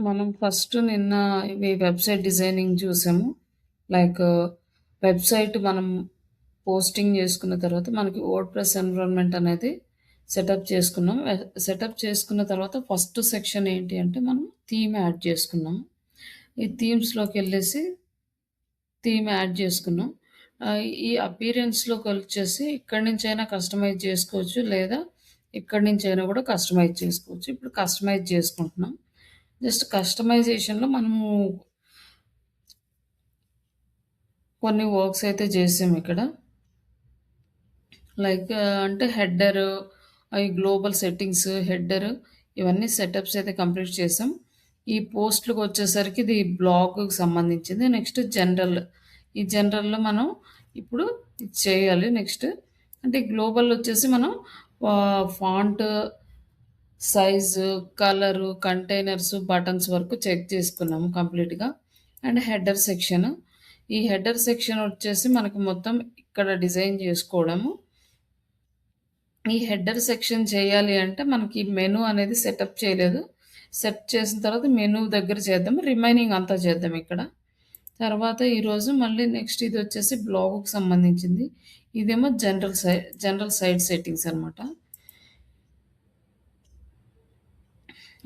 మనం ఫస్ట్ నిన్న ఇవి వెబ్‌సైట్ డిజైనింగ్ చూసాము. లైక్ వెబ్‌సైట్ మనం పోస్టింగ్ చేసుకున్న తర్వాత మనకి వర్డ్‌ప్రెస్ ఎన్విరాన్మెంట్ అనేది సెటప్ చేసుకున్నాం. సెటప్ చేసుకున్న తర్వాత ఫస్ట్ సెక్షన్ ఏంటి అంటే మనం థీమ్ యాడ్ చేసుకున్నాం. ఈ థీమ్స్‌లోకెళ్ళేసి థీమ్ యాడ్ చేసుకున్నాం. ఈ అపియరెన్స్‌లోకొచ్చేసి ఇక్కడి నుంచైనా కస్టమైజ్ చేసుకోవచ్చు. లేదా ఇక్కడి నుంచైనా కూడా కస్టమైజ్ చేసుకోవచ్చు. ఇప్పుడు కస్టమైజ్ చేసుకుంటున్నాం. జస్ట్ కస్టమైజేషన్‌లో మనము కొన్ని వర్క్స్ అయితే చేసామిక్కడ. లైక్ అంటే హెడరు, ఈ గ్లోబల్ సెట్టింగ్స్, హెడరు ఇవన్నీ సెటప్స్ అయితే కంప్లీట్ చేసాం. ఈ పోస్ట్‌లకొచ్చేసరికి ఇది బ్లాగ్‌కి సంబంధించింది. Next general. ఈ జనరల్‌లో మనం ఇప్పుడు ఇది చేయాలి నెక్స్ట్. అంటే గ్లోబల్ వచ్చేసి మనం font size, colour, containers, buttons వరకు చెక్ చేసుకున్నాము కంప్లీట్‌గా. And header section. ఈ హెడర్ సెక్షన్ వచ్చేసి మనకి మొత్తం ఇక్కడ డిజైన్ చేసుకోవడము. ఈ హెడర్ సెక్షన్ చేయాలి అంటే మనకి మెనూ అనేది సెటప్ చేయలేదు. సెట్ చేసిన తర్వాత మెనూ దగ్గర చేద్దాం. రిమైనింగ్ అంతా చేద్దాం ఇక్కడ. తర్వాత ఈరోజు మళ్ళీ నెక్స్ట్ ఇదొచ్చేసి బ్లాగ్‌కి సంబంధించింది. ఇదేమో జనరల్ సైట్ సెట్టింగ్స్ అనమాట.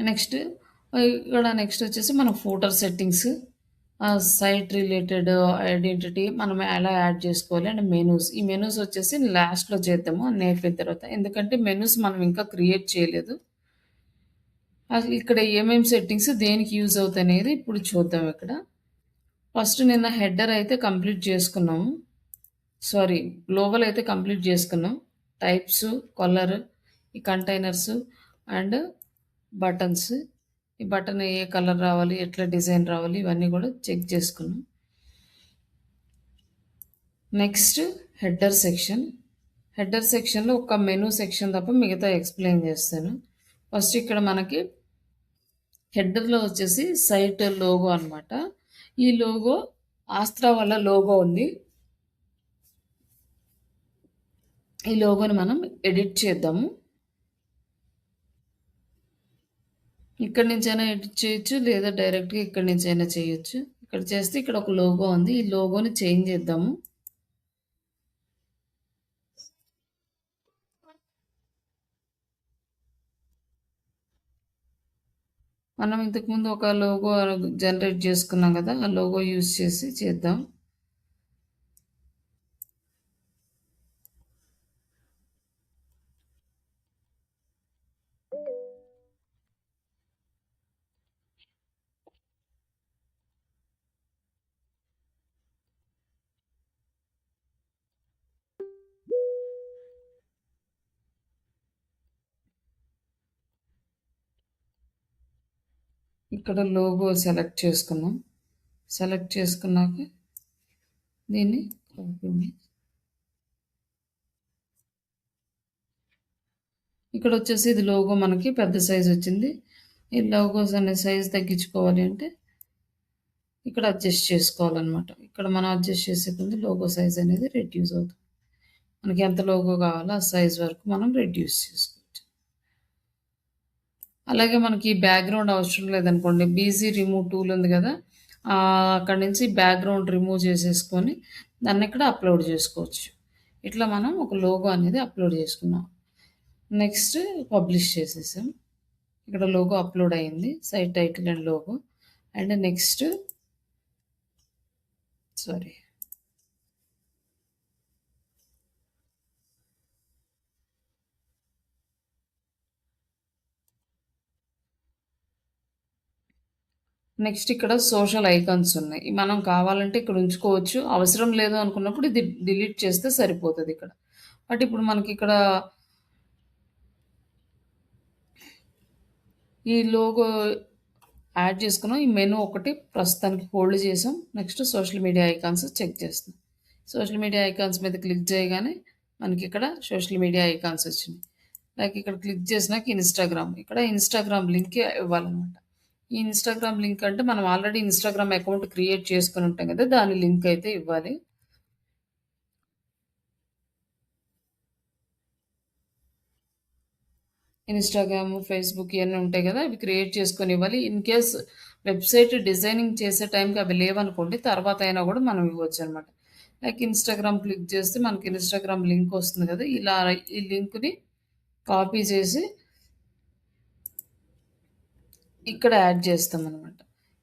నెక్స్ట్ ఇక్కడ నెక్స్ట్ వచ్చేసి మన footer settings, site related identity మనం ఎలా యాడ్ చేసుకోవాలి అండ్ మెనూస్. ఈ మెనూస్ వచ్చేసి లాస్ట్‌లో చేద్దాము నేర్పిన తర్వాత. ఎందుకంటే మెనూస్ మనం ఇంకా క్రియేట్ చేయలేదు. అసలు ఇక్కడ ఏమేమి సెట్టింగ్స్ దేనికి యూజ్ అవుతాయనేది ఇప్పుడు చూద్దాం ఇక్కడ. ఫస్ట్ నిన్న హెడర్ అయితే కంప్లీట్ చేసుకున్నాము. సారీ, గ్లోబల్ అయితే కంప్లీట్ చేసుకున్నాం. టైప్స్, కలర్, ఈ కంటైనర్స్ అండ్ బటన్స్. ఈ బటన్ ఏ కలర్ రావాలి, ఎట్లా డిజైన్ రావాలి ఇవన్నీ కూడా చెక్ చేసుకున్నాం. Next header section. హెడర్ సెక్షన్‌లో ఒక మెనూ సెక్షన్ తప్ప మిగతా ఎక్స్‌ప్లెయిన్ చేస్తాను. ఫస్ట్ ఇక్కడ మనకి హెడర్‌లో వచ్చేసి సైట్ లోగో అనమాట. ఈ లోగో ఆస్త్రా వాళ్ళ లోగో ఉంది. ఈ లోగోని మనం ఎడిట్ చేద్దాము. ఇక్కడి నుంచైనా ఎడిట్ చేయొచ్చు. లేదా డైరెక్ట్‌గా ఇక్కడి నుంచైనా చేయొచ్చు. ఇక్కడ చేస్తే ఇక్కడ ఒక లోగో ఉంది. ఈ లోగోని చేంజ్ చేద్దాము. మనం ఇంతకుముందు ఒక లోగో జనరేట్ చేసుకున్నాం కదా! ఆ లోగో యూజ్ చేసి చేద్దాం. ఇక్కడ లోగో సెలెక్ట్ చేసుకున్నాం. సెలెక్ట్ చేసుకున్నాక దీన్ని ఇక్కడ వచ్చేసి ఇది లోగో మనకి పెద్ద సైజ్ వచ్చింది. ఈ లోగోస్ అనే సైజ్ తగ్గించుకోవాలి అంటే ఇక్కడ అడ్జస్ట్ చేసుకోవాలన్నమాట. ఇక్కడ మనం అడ్జస్ట్ చేసే కొద్దీ లోగో సైజ్ అనేది రెడ్యూస్ అవుతుంది. మనకి ఎంత లోగో కావాలో ఆ సైజ్ వరకు మనం రెడ్యూస్ చేసుకోవచ్చు. అలాగే మనకి బ్యాక్‌గ్రౌండ్ అవసరం లేదనుకోండి, బీజీ రిమూవ్ టూల్ ఉంది కదా! అక్కడి నుంచి బ్యాక్‌గ్రౌండ్ రిమూవ్ చేసేసుకొని దాన్ని ఇక్కడ అప్‌లోడ్ చేసుకోవచ్చు. ఇట్లా మనం ఒక లోగో అనేది అప్‌లోడ్ చేసుకున్నాం. నెక్స్ట్ పబ్లిష్ చేసేసాం. ఇక్కడ లోగో అప్‌లోడ్ అయింది. Site title and logo. And next sorry. Next ఇక్కడ సోషల్ ఐకాన్స్ ఉన్నాయి. మనం కావాలంటే ఇక్కడ ఉంచుకోవచ్చు. అవసరం లేదు అనుకున్నప్పుడు ఇది డిలీట్ చేస్తే సరిపోతది ఇక్కడ. బట్ ఇప్పుడు మనకి ఇక్కడ ఈ లోగో యాడ్ చేసుకున్నాం. ఈ మెనూ ఒకటి ప్రస్తుతానికి హోల్డ్ చేసాం. Next social media icons check చేస్తున్నాం. సోషల్ మీడియా ఐకాన్స్ మీద క్లిక్ చేయగానే మనకి ఇక్కడ సోషల్ మీడియా ఐకాన్స్ వచ్చినాయి. లైక్ ఇక్కడ క్లిక్ చేసినాక ఇన్‌స్టాగ్రామ్. ఇక్కడ ఇన్‌స్టాగ్రామ్ లింక్ ఇవ్వాలన్నమాట. ఈ ఇన్‌స్టాగ్రామ్ లింక్ అంటే మనం ఆల్రెడీ ఇన్‌స్టాగ్రామ్ అకౌంట్ క్రియేట్ చేసుకొని ఉంటాం కదా! దాని లింక్ అయితే ఇవ్వాలి. ఇన్‌స్టాగ్రామ్, ఫేస్‌బుక్ ఇయన్నీ ఉంటాయి గదా! అవి క్రియేట్ చేసుకొని ఇవ్వాలి. ఇన్ కేస్ వెబ్‌సైట్ డిజైనింగ్ చేసే టైంకి అవి లేవనుకోండి, తర్వాత అయినా గూడా మనం ఇవ్వొచ్చనమాట. లైక్ ఇన్‌స్టాగ్రామ్ క్లిక్ చేస్తే మనకి ఇన్‌స్టాగ్రామ్ లింక్ వస్తుంది గదా! ఇలా ఈ లింక్‌ని కాపీ చేసి ఇక్కడ యాడ్ చేస్తామనమాట.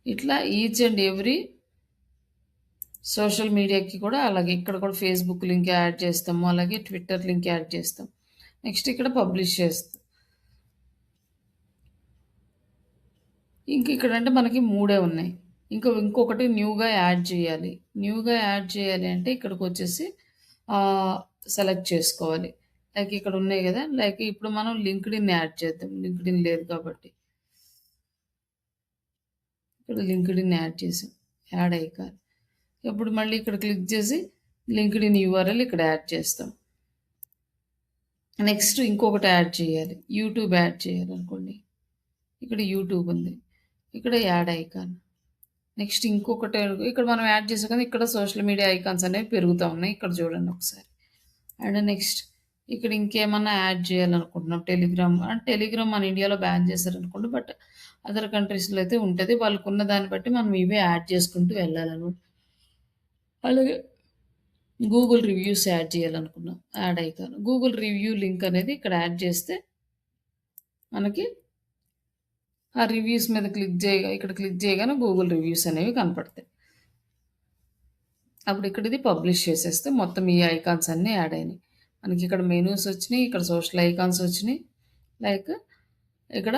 ఇట్లా ఈచ్ అండ్ ఎవ్రీ సోషల్ మీడియాకి కూడా అలాగే ఇక్కడ కూడా ఫేస్‌బుక్ లింక్ యాడ్ చేస్తాము. అలాగే ట్విట్టర్ లింక్ యాడ్ చేస్తాం. నెక్స్ట్ ఇక్కడ పబ్లిష్ చేస్తాం. ఇంక ఇక్కడంటే మనకి మూడే ఉన్నాయి. ఇంకొకటి న్యూగా యాడ్ చేయాలి. న్యూగా యాడ్ చేయాలి అంటే ఇక్కడికొచ్చేసి ఆహ్, సెలెక్ట్ చేసుకోవాలి. లైక్ ఇక్కడ ఉన్నాయి గదా! లైక్ ఇప్పుడు మనం లింక్డ్ఇన్ యాడ్ చేద్దాం. లింక్డ్ఇన్ లేదు కాబట్టి. ఇక్కడ లింక్డ్ఇన్ యాడ్ చేసాం. Add icon. ఇప్పుడు మళ్ళీ ఇక్కడ క్లిక్ చేసి లింక్డ్ఇన్ యూఆర్ఎల్ ఇక్కడ యాడ్ చేస్తాం. నెక్స్ట్ ఇంకొకటి యాడ్ చేయాలి. యూట్యూబ్ యాడ్ చేయాలనుకోండి. ఇక్కడ యూట్యూబ్ ఉంది. ఇక్కడ యాడ్ ఐకాన్. నెక్స్ట్ ఇంకొకటి ఇక్కడ మనం యాడ్ చేసాం కదా! ఇక్కడ సోషల్ మీడియా ఐకాన్స్ అనేవి పెరుగుతా ఉన్నాయి. ఇక్కడ చూడండి ఒకసారి. అండ్ నెక్స్ట్ ఇక్కడ ఇంకేమన్నా యాడ్ చేయాలనుకుంటున్నాం. టెలిగ్రామ్ మన ఇండియాలో బ్యాన్ చేశారనుకోండి. బట్ అదర్ కంట్రీస్‌లో అయితే ఉంటది. వాళ్ళకున్న దాన్ని బట్టి మనం ఇవే యాడ్ చేసుకుంటూ వెళ్ళాలనమాట. అలాగే గూగుల్ రివ్యూస్ యాడ్ చేయాలనుకున్నాం. Add icon. Google review link అనేది ఇక్కడ యాడ్ చేస్తే మనకి ఆ రివ్యూస్ మీద ఇక్కడ క్లిక్ చేయగానే గూగుల్ రివ్యూస్ అనేవి కనపడతాయి. అప్పుడు ఇక్కడ ఇది పబ్లిష్ చేసేస్తే మొత్తం ఈ ఐకాన్స్ అన్నీ యాడ్ అయినాయి. మనకి ఇక్కడ మెనూస్ వచ్చినాయి. ఇక్కడ సోషల్ ఐకాన్స్ వచ్చినాయి. లైక్ ఇక్కడ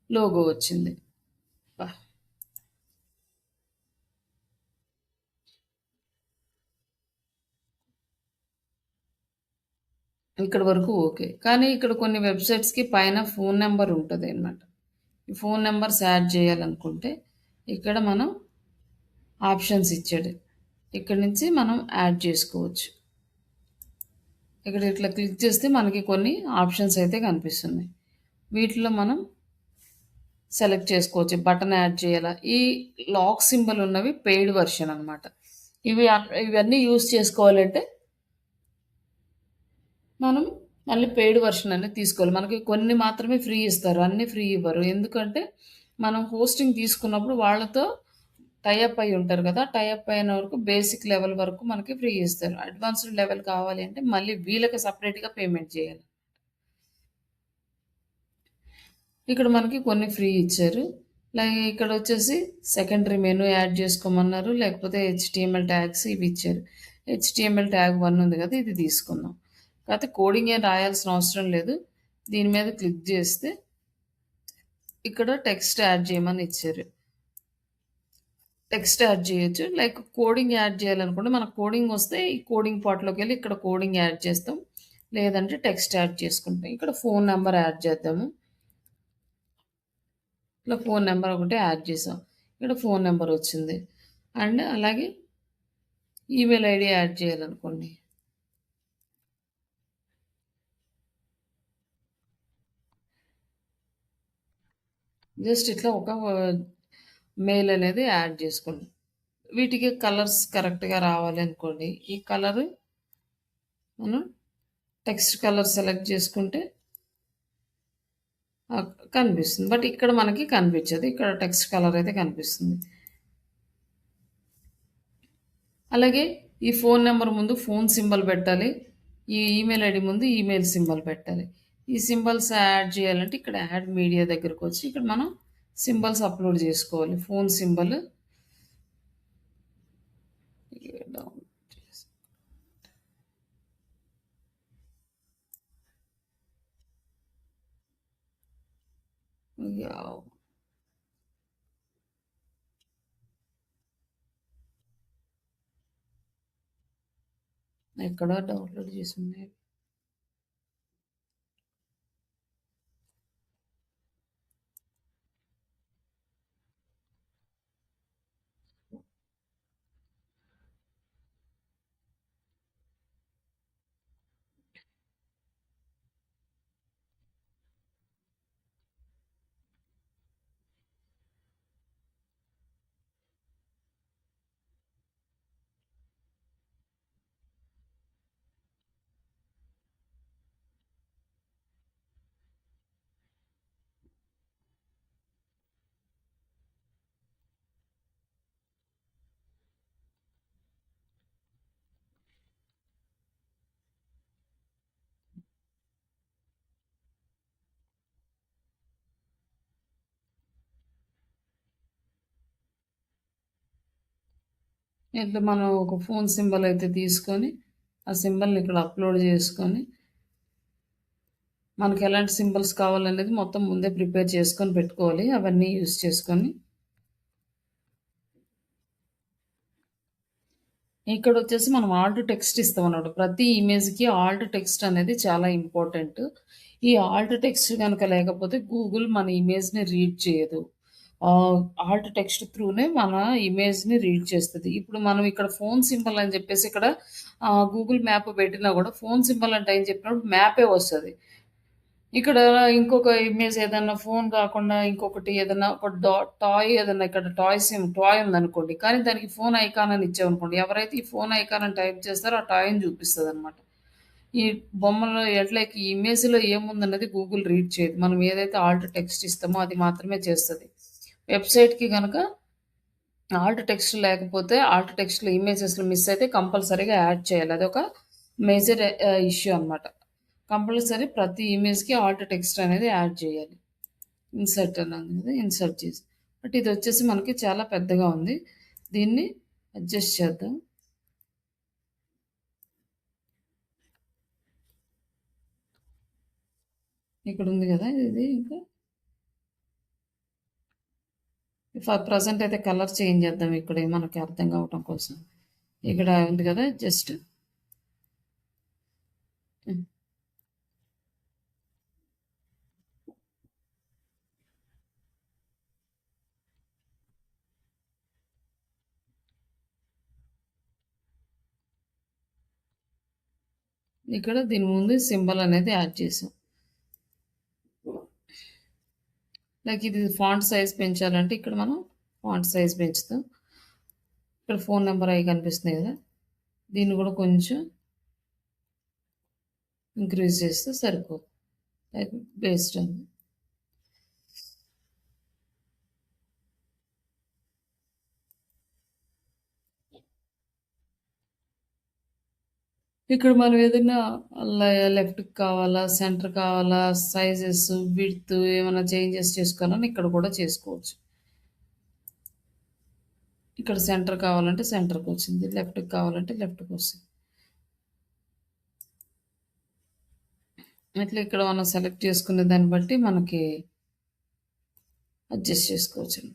లోగో వచ్చింది. అబ్బా! ఇక్కడి వరకు ఓకే. కానీ ఇక్కడ కొన్ని వెబ్‌సైట్స్‌కి పైన ఫోను నంబర్ ఉంటదనమాట. ఈ ఫోను నంబర్స్ యాడ్ చేయాలనుకుంటే ఇక్కడ మనం ఆప్షన్స్ ఇచ్చాడు. ఇక్కడి నుంచి మనం యాడ్ చేసుకోవచ్చు. ఇక్కడ ఇట్లా క్లిక్ చేస్తే మనకి కొన్ని ఆప్షన్స్ అయితే కనిపిస్తున్నాయి. వీటిలో మనం సెలెక్ట్ చేసుకోవచ్చు. బటన్ యాడ్ చేయాలా? ఈ లాక్ సింబల్ ఉన్నవి పెయిడ్ వెర్షన్ అనమాట. ఇవన్నీ యూజ్ చేసుకోవాలంటే మనం మళ్ళీ పెయిడ్ వెర్షన్ అనేది తీసుకోవాలి. మనకి కొన్ని మాత్రమే ఫ్రీ ఇస్తారు. అన్నీ ఫ్రీ ఇవ్వరు. ఎందుకంటే మనం హోస్టింగ్ తీసుకున్నప్పుడు వాళ్ళతో టై అప్ అయ్యి ఉంటారు కదా! టై అప్ అయిన వరకు బేసిక్ లెవెల్ వరకు మనకి ఫ్రీ ఇస్తారు. అడ్వాన్స్‌డ్ లెవెల్ కావాలి అంటే మళ్ళీ వీళ్ళకి సెపరేట్‌గా పేమెంట్ చేయాలి. ఇక్కడ మనకి కొన్ని ఫ్రీ ఇచ్చారు. ఇక్కడొచ్చేసి సెకండరీ మెనూ యాడ్ చేసుకోమన్నారు. లేకపోతే హెచ్‌టీఎంఎల్ ట్యాగ్స్ ఇవి ఇచ్చారు. హెచ్‌టీఎంఎల్ ట్యాగ్ 1 ఉంది కదా! ఇది తీసుకుందాం. కాకపోతే కోడింగ్ ఏం రాయాల్సిన అవసరం లేదు. దీని మీద క్లిక్ చేస్తే ఇక్కడ టెక్స్ట్ యాడ్ చేయమని ఇచ్చారు. టెక్స్ట్ యాడ్ చేయొచ్చు. లైక్ కోడింగ్ యాడ్ చేయాలనుకుంటే మనకు కోడింగ్ వస్తే ఈ కోడింగ్ పార్ట్‌లోకెళ్ళి ఇక్కడ కోడింగ్ యాడ్ చేస్తాం. లేదంటే టెక్స్ట్ యాడ్ చేసుకుంటాం. ఇక్కడ ఫోను నంబర్ యాడ్ చేద్దాము. ఇట్లా ఫోన్ నెంబర్ ఒకటి యాడ్ చేసాం. ఇక్కడ ఫోన్ నెంబర్ వచ్చింది. అండ్ అలాగే ఈమెయిల్ ఐడీ యాడ్ చేయాలనుకోండి. జస్ట్ ఇట్లా ఒక మెయిల్ అనేది యాడ్ చేసుకోండి. వీటికి కలర్స్ కరెక్ట్‌గా రావాలి అనుకోండి. ఈ కలరు మనం టెక్స్ట్ కలర్ సెలెక్ట్ చేసుకుంటే కనిపిస్తుంది. బట్ ఇక్కడ మనకి కనిపించదు. ఇక్కడ టెక్స్ట్ కలర్ అయితే కనిపిస్తుంది. అలాగే ఈ ఫోన్ నెంబర్ ముందు ఫోన్ సింబల్ పెట్టాలి. ఈ ఈమెయిల్ ఐడీ ముందు ఈమెయిల్ సింబల్ పెట్టాలి. ఈ సింబల్స్ యాడ్ చేయాలంటే ఇక్కడ యాడ్ మీడియా దగ్గరకొచ్చి ఇక్కడ మనం సింబల్స్ అప్‌లోడ్ చేసుకోవాలి. ఫోన్ సింబల్ డౌన్ చేసి యాహ్! ఎక్కడో డౌన్‌లోడ్ చేసున్నాయి. ఇట్లా మనం ఒక ఫోన్ సింబల్ అయితే తీసుకొని ఆ సింబల్ని ఇక్కడ అప్లోడ్ చేసుకొని మనకి ఎలాంటి సింబల్స్ కావాలనేది మొత్తం ముందే ప్రిపేర్ చేసుకొని పెట్టుకోవాలి. అవన్నీ యూజ్ చేసుకొని ఇక్కడొచ్చేసి మనం ఆల్ట్ టెక్స్ట్ ఇస్తామన్నమాట. ప్రతి ఇమేజ్‌కి ఆల్ట్ టెక్స్ట్ అనేది చాలా ఇంపార్టెంట్. ఈ ఆల్ట్ టెక్స్ట్ గనక లేకపోతే గూగుల్ మన ఇమేజ్‌ని రీడ్ చేయదు. ఆల్ట్ టెక్స్ట్ త్రూనే మన ఇమేజ్‌ని రీడ్ చేస్తది. ఇప్పుడు మనం ఇక్కడ ఫోన్ సింబల్ అని చెప్పేసి ఇక్కడ గూగుల్ మ్యాప్ పెట్టినా గూడా ఫోన్ సింబల్ అని టైప్ చెప్పినప్పుడు మ్యాపే వస్తది. ఇక్కడ ఇంకొక ఇమేజ్ ఏదన్నా ఫోను కాకుండా ఇంకొకటి ఏదన్నా ఒక టాయ్ ఏదన్నా ఇక్కడ టాయ్ ఉందనుకోండి. కానీ దానికి ఫోను ఐకాన్ అని ఇచ్చామనుకోండి. ఎవరైతే ఈ ఫోను ఐకాన్ అని టైప్ చేస్తారో ఆ టాయ్‌ని చూపిస్తదనమాట. ఈ బొమ్మలో లైక్ ఈ ఇమేజ్‌లో ఏముందన్నది గూగుల్ రీడ్ చేయదు. మనం ఏదైతే ఆల్ట్ టెక్స్ట్ ఇస్తామో అది మాత్రమే చేస్తది. వెబ్‌సైట్‌కి గనక ఆల్ట్ టెక్స్ట్ లేకపోతే ఆల్ట్ టెక్స్ట్‌లో ఇమేజెస్‌లో మిస్ అయితే కంపల్సరీగా యాడ్ చేయాలి. అదొక మేజర్ ఇష్యూ అనమాట. కంపల్సరీ ప్రతి ఇమేజ్‌కి ఆల్ట్ టెక్స్ట్ అనేది యాడ్ చేయాలి. ఇన్సర్ట్ అనేది ఇన్సర్ట్ చేసి. బట్ ఇదొచ్చేసి మనకి చాలా పెద్దగా ఉంది. దీన్ని అడ్జస్ట్ చేద్దాం. ఇక్కడుంది గదా! ఇది ఇంకా ఫర్ ప్రెజెంట్ అయితే కలర్ చేంజ్ చేద్దాం ఇక్కడ మనకి అర్థం కావటం కోసం. ఇక్కడ ఉంది గదా! జస్ట్ హ్మ్. ఇక్కడ దీని ముందు సింబల్ అనేది యాడ్ చేసాం. లైక్ ఇది ఫాంట్ సైజ్ పెంచాలంటే ఇక్కడ మనం ఫాంట్ సైజ్ పెంచుతాం. ఇక్కడ ఫోన్ నంబర్ అయి కనిపిస్తుంది గదా! దీన్ని గూడా కొంచెం ఇంక్రీజ్ చేస్తే సరిపోతుంది. లైక్ బేస్డ్ ఆన్ ఇక్కడ మనం ఏదైనా లెఫ్ట్‌కి కావాలా, సెంటర్ కావాలా, సైజెస్, విడ్త్ ఏమైనా చేంజెస్ చేసుకోవాలన్నా ఇక్కడ కూడా చేసుకోవచ్చు. ఇక్కడ సెంటర్ కావాలంటే సెంటర్‌కొచ్చింది. లెఫ్ట్‌కి కావాలంటే లెఫ్ట్‌కొస్తుంది. ఇట్లా ఇక్కడ మనం సెలెక్ట్ చేసుకునే దాన్ని బట్టి మనకి అడ్జస్ట్ చేసుకోవచ్చండి.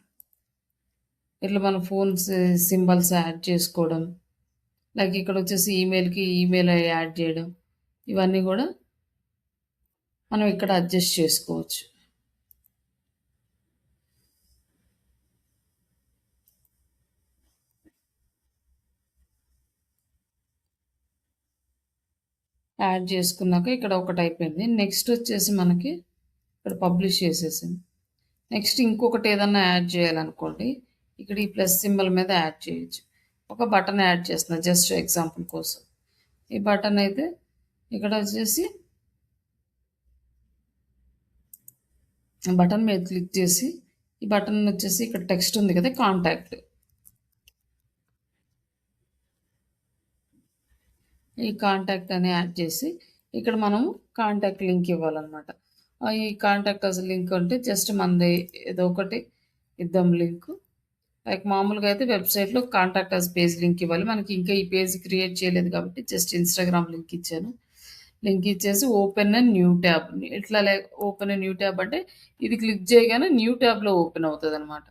ఇట్లా మన ఫోన్స్ సింబల్స్ యాడ్ చేసుకోవడం, లైక్ ఇక్కడొచ్చేసి ఈమెయిల్‌కి ఈమెయిల్ యాడ్ చేయడం, ఇవన్నీ గూడా మనం ఇక్కడ అడ్జస్ట్ చేసుకోవచ్చు. యాడ్ చేసుకున్నాక ఇక్కడ ఒకటయిపోయింది. నెక్స్ట్ వచ్చేసి మనకి ఇక్కడ పబ్లిష్ చేసేసాం. నెక్స్ట్ ఇంకొకటి ఏదన్నా యాడ్ చేయాలనుకోండి. ఇక్కడ ఈ ప్లస్ సింబల్ మీద యాడ్ చేయొచ్చు. ఒక బటన్ యాడ్ చేస్తున్నా జస్ట్ ఎగ్జాంపుల్ కోసం. ఈ బటన్ అయితే ఇక్కడ వచ్చేసి బటన్ మీద క్లిక్ చేసి ఈ బటన్ వచ్చేసి ఇక్కడ టెక్స్ట్ ఉంది కదా! కాంటాక్ట్. ఈ కాంటాక్ట్ అని యాడ్ చేసి ఇక్కడ మనం కాంటాక్ట్ లింక్ ఇవ్వాలనమాట. ఈ కాంటాక్ట్ అస్ లింక్ అంటే జస్ట్ మనది ఏదో ఒకటి ఇద్దాం లింకు. లైక్ మామూలుగా అయితే వెబ్‌సైట్‌లో కాంటాక్ట్ అస్ పేజ్ లింక్ ఇవ్వాలి. మనకి ఇంకా ఈ పేజ్ క్రియేట్ చేయలేదు కాబట్టి జస్ట్ ఇన్‌స్టాగ్రామ్ లింక్ ఇచ్చాను. లింక్ ఇచ్చేసి ఓపెన్ ఎ న్యూ ట్యాబ్ ఇట్లా ఓపెన్ ఎ న్యూ ట్యాబ్ అంటే ఇది క్లిక్ చేయగానే న్యూ ట్యాబ్‌లో ఓపెన్ అవుతదనమాట.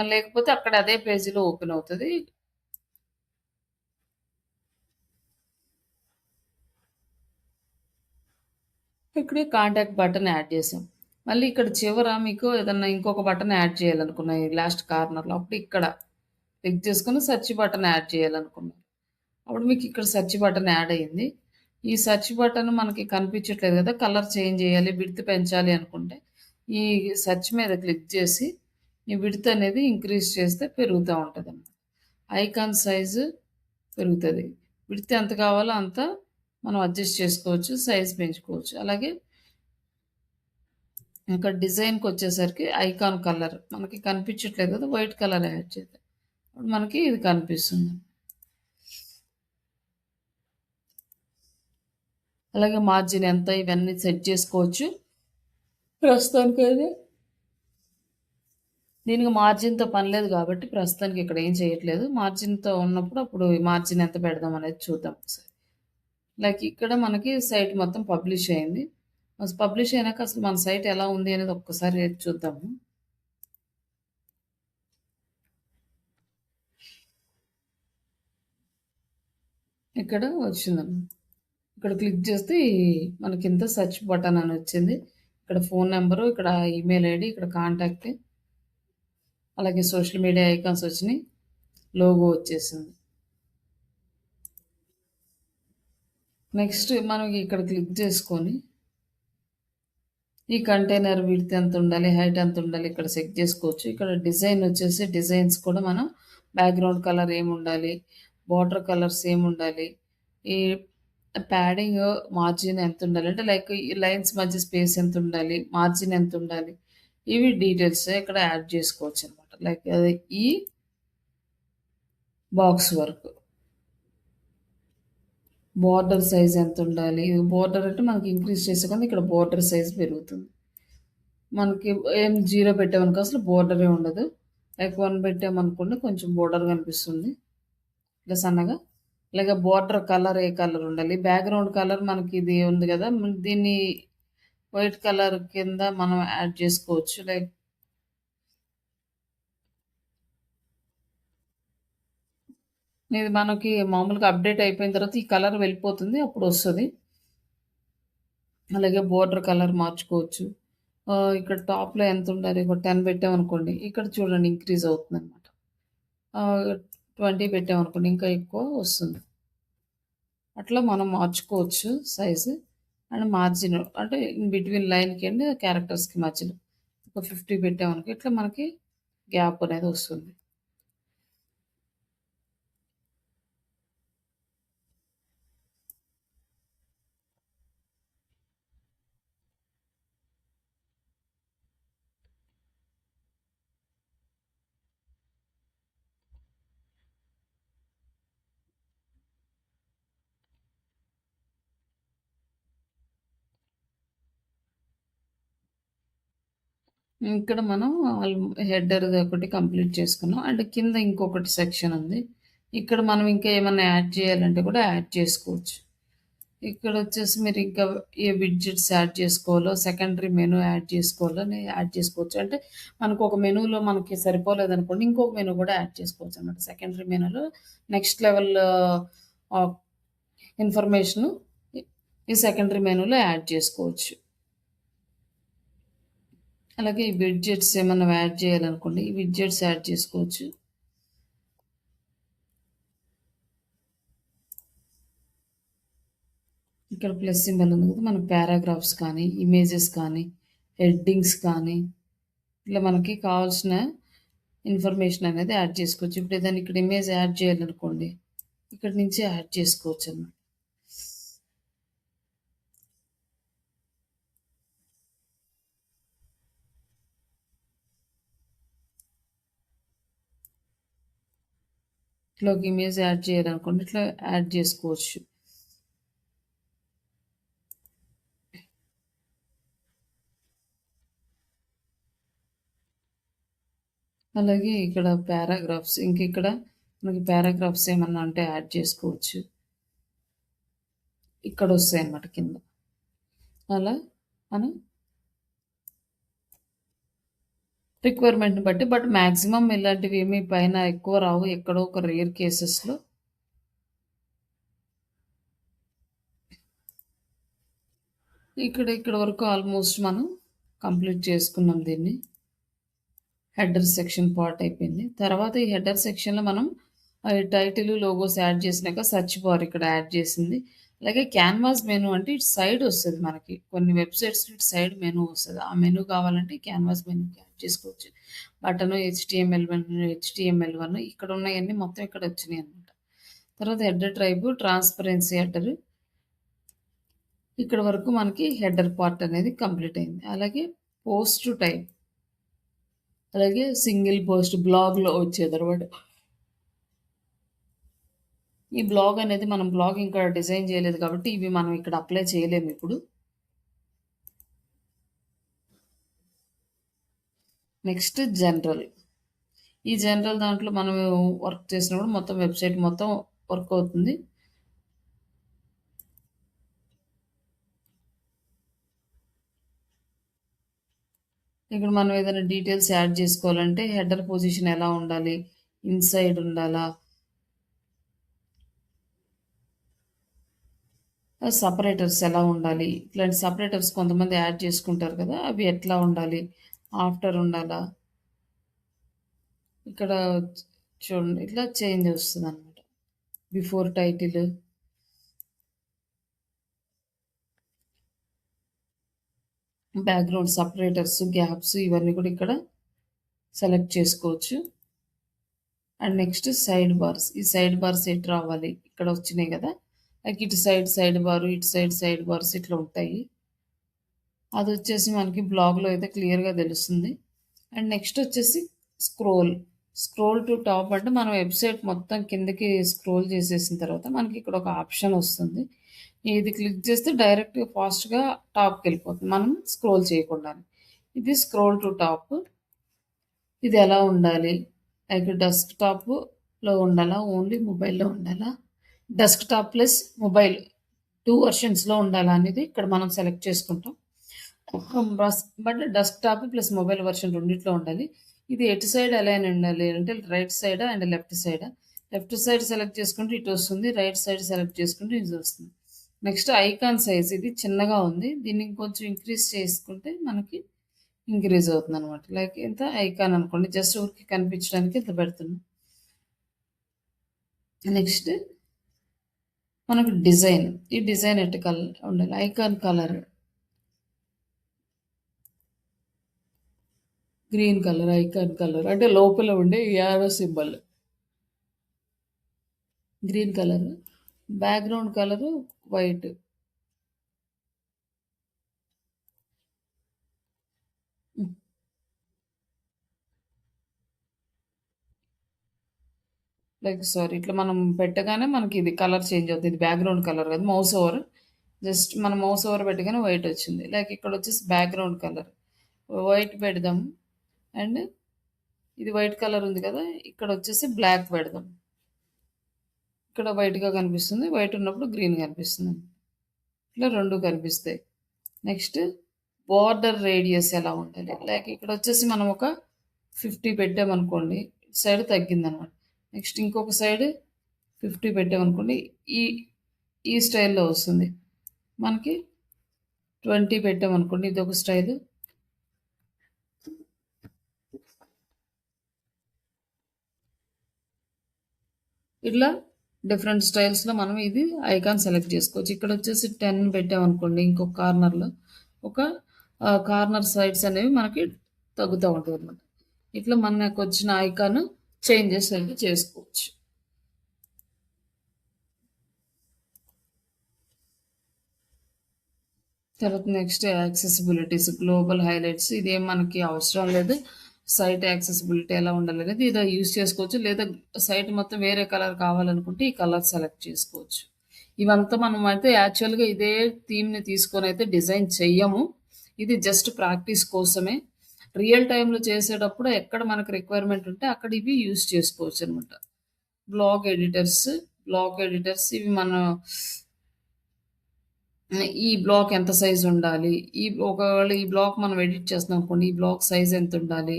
లేకపోతే అక్కడ అదే పేజీలో ఓపెన్ అవుతది. ఇక్కడే కాంటాక్ట్ బటన్ యాడ్ చేసాం. మళ్ళీ ఇక్కడ చివర మీకు ఏదన్నా ఇంకొక బటన్ యాడ్ చేయాలనుకున్నా ఈ లాస్ట్ కార్నర్‌లో అప్పుడు ఇక్కడ క్లిక్ చేసుకొని సెర్చ్ బటన్ యాడ్ చేయాలనుకున్నారు. అప్పుడు మీకు ఇక్కడ సెర్చ్ బటన్ యాడ్ అయింది. ఈ సెర్చ్ బటన్ మనకి కనిపించట్లేదు కదా! కలర్ చేంజ్ చేయాలి, విడ్త్ పెంచాలి అనుకుంటే ఈ సెర్చ్ మీద క్లిక్ చేసి ఈ విడ్త్ అనేది ఇంక్రీజ్ చేస్తే పెరుగుతా ఉంటదన్నమాట. ఐకాన్ సైజు పెరుగుతది. విడ్త్ ఎంత కావాలో అంత మనం అడ్జస్ట్ చేసుకోవచ్చు. సైజ్ పెంచుకోవచ్చు. అలాగే ఇంకా డిజైన్‌కొచ్చేసరికి ఐకాన్ కలర్ మనకి కనిపించట్లేదు కదా! వైట్ కలర్ యాడ్ చేద్దాం. అప్పుడు మనకి ఇది కనిపిస్తుంది. అలాగే మార్జిన్ ఎంత ఇవన్నీ సెట్ చేసుకోవచ్చు. ప్రస్తుతానికైతే దీనికి మార్జిన్‌తో పని లేదు గాబట్టి ప్రస్తుతానికి ఇక్కడ ఏం చేయట్లేదు. మార్జిన్‌తో ఉన్నప్పుడు అప్పుడు మార్జిన్ ఎంత పెడదాం అనేది చూద్దాం ఒకసారి. లైక్ ఇక్కడ మనకి సైట్ మొత్తం పబ్లిష్ అయింది. పబ్లిష్ అయినాక అసలు మన సైట్ ఎలా ఉంది అనేది ఒక్కసారి చూద్దాము. ఇక్కడ వచ్చిందన్నమాట. ఇక్కడ క్లిక్ చేస్తే మనకి కింద సెర్చ్ బటన్ అని వచ్చింది. ఇక్కడ ఫోన్ నెంబరు, ఇక్కడ ఈమెయిల్ ఐడి, ఇక్కడ కాంటాక్ట్, అలాగే సోషల్ మీడియా ఐకాన్స్ వచ్చినాయి. లోగో వచ్చేసింది. నెక్స్ట్ మనం ఇక్కడ క్లిక్ చేసుకొని ఈ కంటైనర్ విడ్త్ ఎంత ఉండాలి, హైట్ ఎంత ఉండాలి ఇక్కడ చెక్ చేసుకోవచ్చు. ఇక్కడ డిజైన్ వచ్చేసి డిజైన్స్ కూడా మనం బ్యాక్గ్రౌండ్ కలర్ ఏముండాలి, బార్డర్ కలర్స్ ఏముండాలి, ఈ ప్యాడింగ్ మార్జిన్ ఎంత ఉండాలి, అంటే లైక్ ఈ లైన్స్ మధ్య స్పేస్ ఎంత ఉండాలి, మార్జిన్ ఎంత ఉండాలి, ఇవి డీటెయిల్స్ ఇక్కడ యాడ్ చేసుకోవచ్చు అనమాట. లైక్ అది ఈ బాక్స్ వర్క్, బోర్డర్ సైజ్ ఎంత ఉండాలి, బోర్డర్ అంటే మనకి ఇంక్రీజ్ చేసే కానీ ఇక్కడ బోర్డర్ సైజ్ పెరుగుతుంది. మనకి ఏం 0 పెట్టామనుకో అసలు బోర్డరే ఉండదు. లైక్ 1 పెట్టామనుకోండి కొంచెం బోర్డర్ కనిపిస్తుంది ఇట్లా సన్నగా. అలాగే బోర్డర్ కలర్ ఏ కలర్ ఉండాలి, బ్యాక్గ్రౌండ్ కలర్ మనకి ఇది ఉంది కదా, దీన్ని వైట్ కలర్ కింద మనం యాడ్ చేసుకోవచ్చు. లైక్ ఇది మనకి మామూలుగా అప్డేట్ అయిపోయిన తర్వాత ఈ కలర్ వెళ్ళిపోతుంది, అప్పుడు వస్తుంది. అలాగే బోర్డర్ కలర్ మార్చుకోవచ్చు. ఇక్కడ టాప్‌లో ఎంత ఉండాలి, ఒక 10 పెట్టామనుకోండి, ఇక్కడ చూడండి ఇంక్రీజ్ అవుతుందనమాట. 20 పెట్టామనుకోండి ఇంకా ఎక్కువ వస్తుంది. అట్లా మనం మార్చుకోవచ్చు సైజు అండ్ మార్జిన్, అంటే ఇన్ బిట్వీన్ లైన్‌కి అండ్ క్యారెక్టర్స్‌కి మధ్యలో ఒక 50 పెట్టామనుకో ఇట్లా మనకి గ్యాప్ అనేది వస్తుంది. ఇక్కడ మనం హెడర్‌ది ఒకటి కంప్లీట్ చేసుకున్నాం. అండ్ కింద ఇంకొకటి సెక్షన్ ఉంది. ఇక్కడ మనం ఇంకా ఏమన్నా యాడ్ చేయాలంటే కూడా యాడ్ చేసుకోవచ్చు. ఇక్కడొచ్చేసి మీరు ఇంకా ఏ విడ్జెట్స్ యాడ్ చేసుకోవాలో, సెకండరీ మెనూ యాడ్ చేసుకోవాలో యాడ్ చేసుకోవచ్చు. అంటే మనకు ఒక మెనూలో మనకి సరిపోలేదనుకోండి, ఇంకొక మెనూ కూడా యాడ్ చేసుకోవచ్చనమాట. సెకండరీ మెనూలో నెక్స్ట్ లెవెల్ ఆఫ్ ఇన్ఫర్మేషను ఈ సెకండరీ మెనూలో యాడ్ చేసుకోవచ్చు. అలాగే ఈ విడ్జెట్స్ ఏమన్నా యాడ్ చేయాలనుకోండి, ఈ విడ్జెట్స్ యాడ్ చేసుకోవచ్చు. ఇక్కడ ప్లస్ సింబల్ ఉంది కదా, మనకు పారాగ్రాఫ్స్ కానీ, ఇమేజెస్ కానీ, హెడ్డింగ్స్ కానీ, ఇట్లా మనకి కావాల్సిన ఇన్ఫర్మేషన్ అనేది యాడ్ చేసుకోవచ్చు. ఇప్పుడు ఏదైనా ఇక్కడ ఇమేజ్ యాడ్ చేయాలనుకోండి, ఇక్కడ నుంచి యాడ్ చేసుకోవచ్చు అన్నమాట. ఇట్లా ఒక ఇమేజ్ యాడ్ చేయాలనుకోండి, ఇట్లా యాడ్ చేసుకోవచ్చు. అలాగే ఇక్కడ పారాగ్రాఫ్స్, ఇంక ఇక్కడ మనకి పారాగ్రాఫ్స్ ఏమన్నా అంటే యాడ్ చేసుకోవచ్చు. ఇక్కడ వస్తాయి అన్నమాట కింద. అలా మనం రిక్వైర్మెంట్‌ని బట్టి, బట్ మాక్సిమం ఇలాంటివి ఏమి పైన ఎక్కువ రావు. ఎక్కడో ఒక రేర్ కేసెస్‌లో. ఇక్కడ వరకు ఆల్మోస్ట్ మనం కంప్లీట్ చేసుకున్నాం దీన్ని. హెడర్ సెక్షన్ పార్ట్ అయిపోయింది. తర్వాత ఈ హెడర్ సెక్షన్‌లో మనం టైటిల్, లోగోస్ యాడ్ చేసినాక సెర్చ్ బార్ ఇక్కడ యాడ్ చేసింది. అలాగే క్యాన్వాస్ మెనూ అంటే ఇటు సైడ్ వస్తది మనకి. కొన్ని వెబ్‌సైట్స్‌లో ఇటు సైడ్ మెనూ వస్తది. ఆ మెనూ కావాలంటే క్యాన్వాస్ మెనూకి యాడ్ చేసుకోవచ్చు. బటను, హెచ్‌టీఎంఎల్1 ఇక్కడ ఉన్నయన్నీ మొత్తం ఇక్కడ వచ్చినాయన్నమాట. తర్వాత హెడర్ టైపు, ట్రాన్స్పరెన్సీ హెడర్. ఇక్కడ వరకు మనకి హెడర్ పార్ట్ అనేది కంప్లీట్ అయింది. అలాగే పోస్ట్ టైప్, అలాగే సింగిల్ పోస్ట్ బ్లాగ్‌లో వచ్చేదనమాట. ఈ బ్లాగ్ అనేది మనం బ్లాగ్ ఇంకా డిజైన్ చేయలేదు కాబట్టి ఇవి మనం ఇక్కడ అప్లై చేయలేము ఇప్పుడు. Next general. ఈ జనరల్ దాంట్లో మనం వర్క్ చేసినప్పుడు మొత్తం వెబ్‌సైట్ మొత్తం వర్క్ అవుతుంది. ఇక్కడ మనం ఏదైనా డీటెయిల్స్ యాడ్ చేసుకోవాలంటే హెడర్ పొజిషన్ ఎలా ఉండాలి? ఇన్‌సైడ్ ఉండాలా? సెపరేటర్స్ ఎలా ఉండాలి? ఇట్లాంటి సెపరేటర్స్ కొంతమంది యాడ్ చేసుకుంటారు కదా! అవి ఎట్లా ఉండాలి? ఆఫ్టర్ ఉండాలా? ఇక్కడ చూడండి ఇట్లా చేంజ్ వస్తదనమాట. Before title, background separators, gaps ఇవన్నీ కూడా ఇక్కడ సెలెక్ట్ చేసుకోవచ్చు. And next side bars. ఈ సైడ్ బార్స్ ఎటు రావాలి? ఇక్కడ వచ్చినాయి కదా! లైక్ ఇటు సైడ్ బార్, ఇటు సైడ్ బార్స్ ఇట్లా ఉంటాయి. అదొచ్చేసి మనకి బ్లాగ్‌లో అయితే క్లియర్‌గా తెలుస్తుంది. అండ్ నెక్స్ట్ వచ్చేసి స్క్రోల్. స్క్రోల్ టు టాప్ అంటే మనం వెబ్‌సైట్ మొత్తం కిందకి స్క్రోల్ చేసేసిన తర్వాత మనకి ఇక్కడ ఒక ఆప్షన్ వస్తుంది. ఇది క్లిక్ చేస్తే డైరెక్ట్‌గా ఫాస్ట్‌గా టాప్‌కెళ్ళిపోతుంది. మనం స్క్రోల్ చేయకుండానే. ఇది స్క్రోల్ టు టాప్. ఇది ఎలా ఉండాలి? లైక్ డెస్క్‌టాప్‌లో ఉండాలా? ఓన్లీ మొబైల్‌లో ఉండాలా? డెస్క్‌టాప్ ప్లస్ మొబైల్ 2 వెర్షన్స్‌లో ఉండాలా అనేది ఇక్కడ మనం సెలెక్ట్ చేసుకుంటాం. But desktop plus mobile version రెండిట్లో ఉండాలి. ఇది ఎటు సైడ్ అలైన్ ఉండాలి అంటే రైట్ సైడా అండ్ లెఫ్ట్ సైడా? లెఫ్ట్ సైడ్ సెలెక్ట్ చేసుకుంటే ఇటు వస్తుంది. రైట్ సైడ్ సెలెక్ట్ చేసుకుంటే ఇది వస్తుంది. నెక్స్ట్ ఐకాన్ సైజ్ ఇది చిన్నగా ఉంది. దీన్ని ఇంకొంచెం ఇంక్రీజ్ చేసుకుంటే మనకి ఇంక్రీజ్ అవుతుందనమాట. లైక్ ఇంత ఐకాన్ అనుకోండి. జస్ట్ ఊరికే కనిపించడానికి ఇంత పెడుతున్నాం. నెక్స్ట్ మనకు డిజైన్. ఈ డిజైన్ ఎటు ఉండాలి? Icon colour green colour, icon colour అంటే లోపల ఉండే arrow symbol green colour, background colour white. హ్మ్. లైక్ సారీ ఇట్లా మనం పెట్టగానే మనకి ఇది కలర్ చేంజ్ అవుతుంది. ఇది బ్యాక్‌గ్రౌండ్ కలర్ కాదు. మౌస్ ఓవర్ జస్ట్ మనం మౌస్ ఓవర్ పెట్టగానే వైట్ వచ్చింది. లైక్ ఇక్కడ వచ్చేసి బ్యాక్‌గ్రౌండ్ కలర్ వైట్ పెడదాం. అండ్ ఇది వైట్ కలర్ ఉంది కదా! ఇక్కడ వచ్చేసి బ్లాక్ పెడదాం. ఇక్కడ వైట్‌గా కనిపిస్తుంది. వైట్ ఉన్నప్పుడు గ్రీన్ కనిపిస్తుంది. ఇట్లా 2 కనిపిస్తాయి. నెక్స్ట్ బోర్డర్ రేడియస్ ఎలా ఉండాలి? లైక్ ఇక్కడ వచ్చేసి మనం ఒక 50 పెట్టామనుకోండి. ఇటు సైడ్ తగ్గిందనమాట. నెక్స్ట్ ఇంకొక సైడ్ 50 పెట్టామనుకోండి. ఈ ఈ స్టైల్‌లో వస్తుంది. మనకి 20 పెట్టామనుకోండి ఇదొక స్టైలు. ఇట్లా డిఫరెంట్ స్టైల్స్‌లో మనం ఇది ఐకాన్ సెలెక్ట్ చేసుకోవచ్చు. ఇక్కడ వచ్చేసి 10 పెట్టామనుకోండి ఇంకొక కార్నర్‌లో ఒక కార్నర్ సైడ్స్ అనేవి మనకి తగ్గుతా ఉంటదనమాట. ఇట్లా మనకొచ్చిన ఐకాన్ చేంజెస్ అయితే చేసుకోవచ్చు. తర్వాత నెక్స్ట్ యాక్సెసిబిలిటీస్, గ్లోబల్ హైలైట్స్ ఇదేం మనకి అవసరం లేదు. సైట్ యాక్సెసిబిలిటీ ఎలా ఉండాలనేది ఇలా యూజ్ చేసుకోవచ్చు. లేదా సైట్ మొత్తం వేరే కలర్ కావాలనుకుంటే ఈ కలర్ సెలెక్ట్ చేసుకోవచ్చు. ఇవంతా మనం అయితే యాక్చువల్‌గా ఇదే థీమ్‌ని తీసుకొనైతే డిజైన్ చెయ్యము. ఇది జస్ట్ ప్రాక్టీస్ కోసమే. రియల్ టైమ్‌లో చేసేటప్పుడు ఎక్కడ మనకు రిక్వైర్మెంట్ ఉంటే అక్కడ ఇవి యూజ్ చేసుకోవచ్చనమాట. బ్లాగ్ ఎడిటర్స్, బ్లాగ్ ఎడిటర్స్ ఇవి మనం ఈ బ్లాక్ ఎంత సైజ్ ఉండాలి? ఒకవేళ ఈ బ్లాక్ మనం ఎడిట్ చేస్తున్నాం అనుకోండి. ఈ బ్లాక్ సైజ్ ఎంతుండాలి?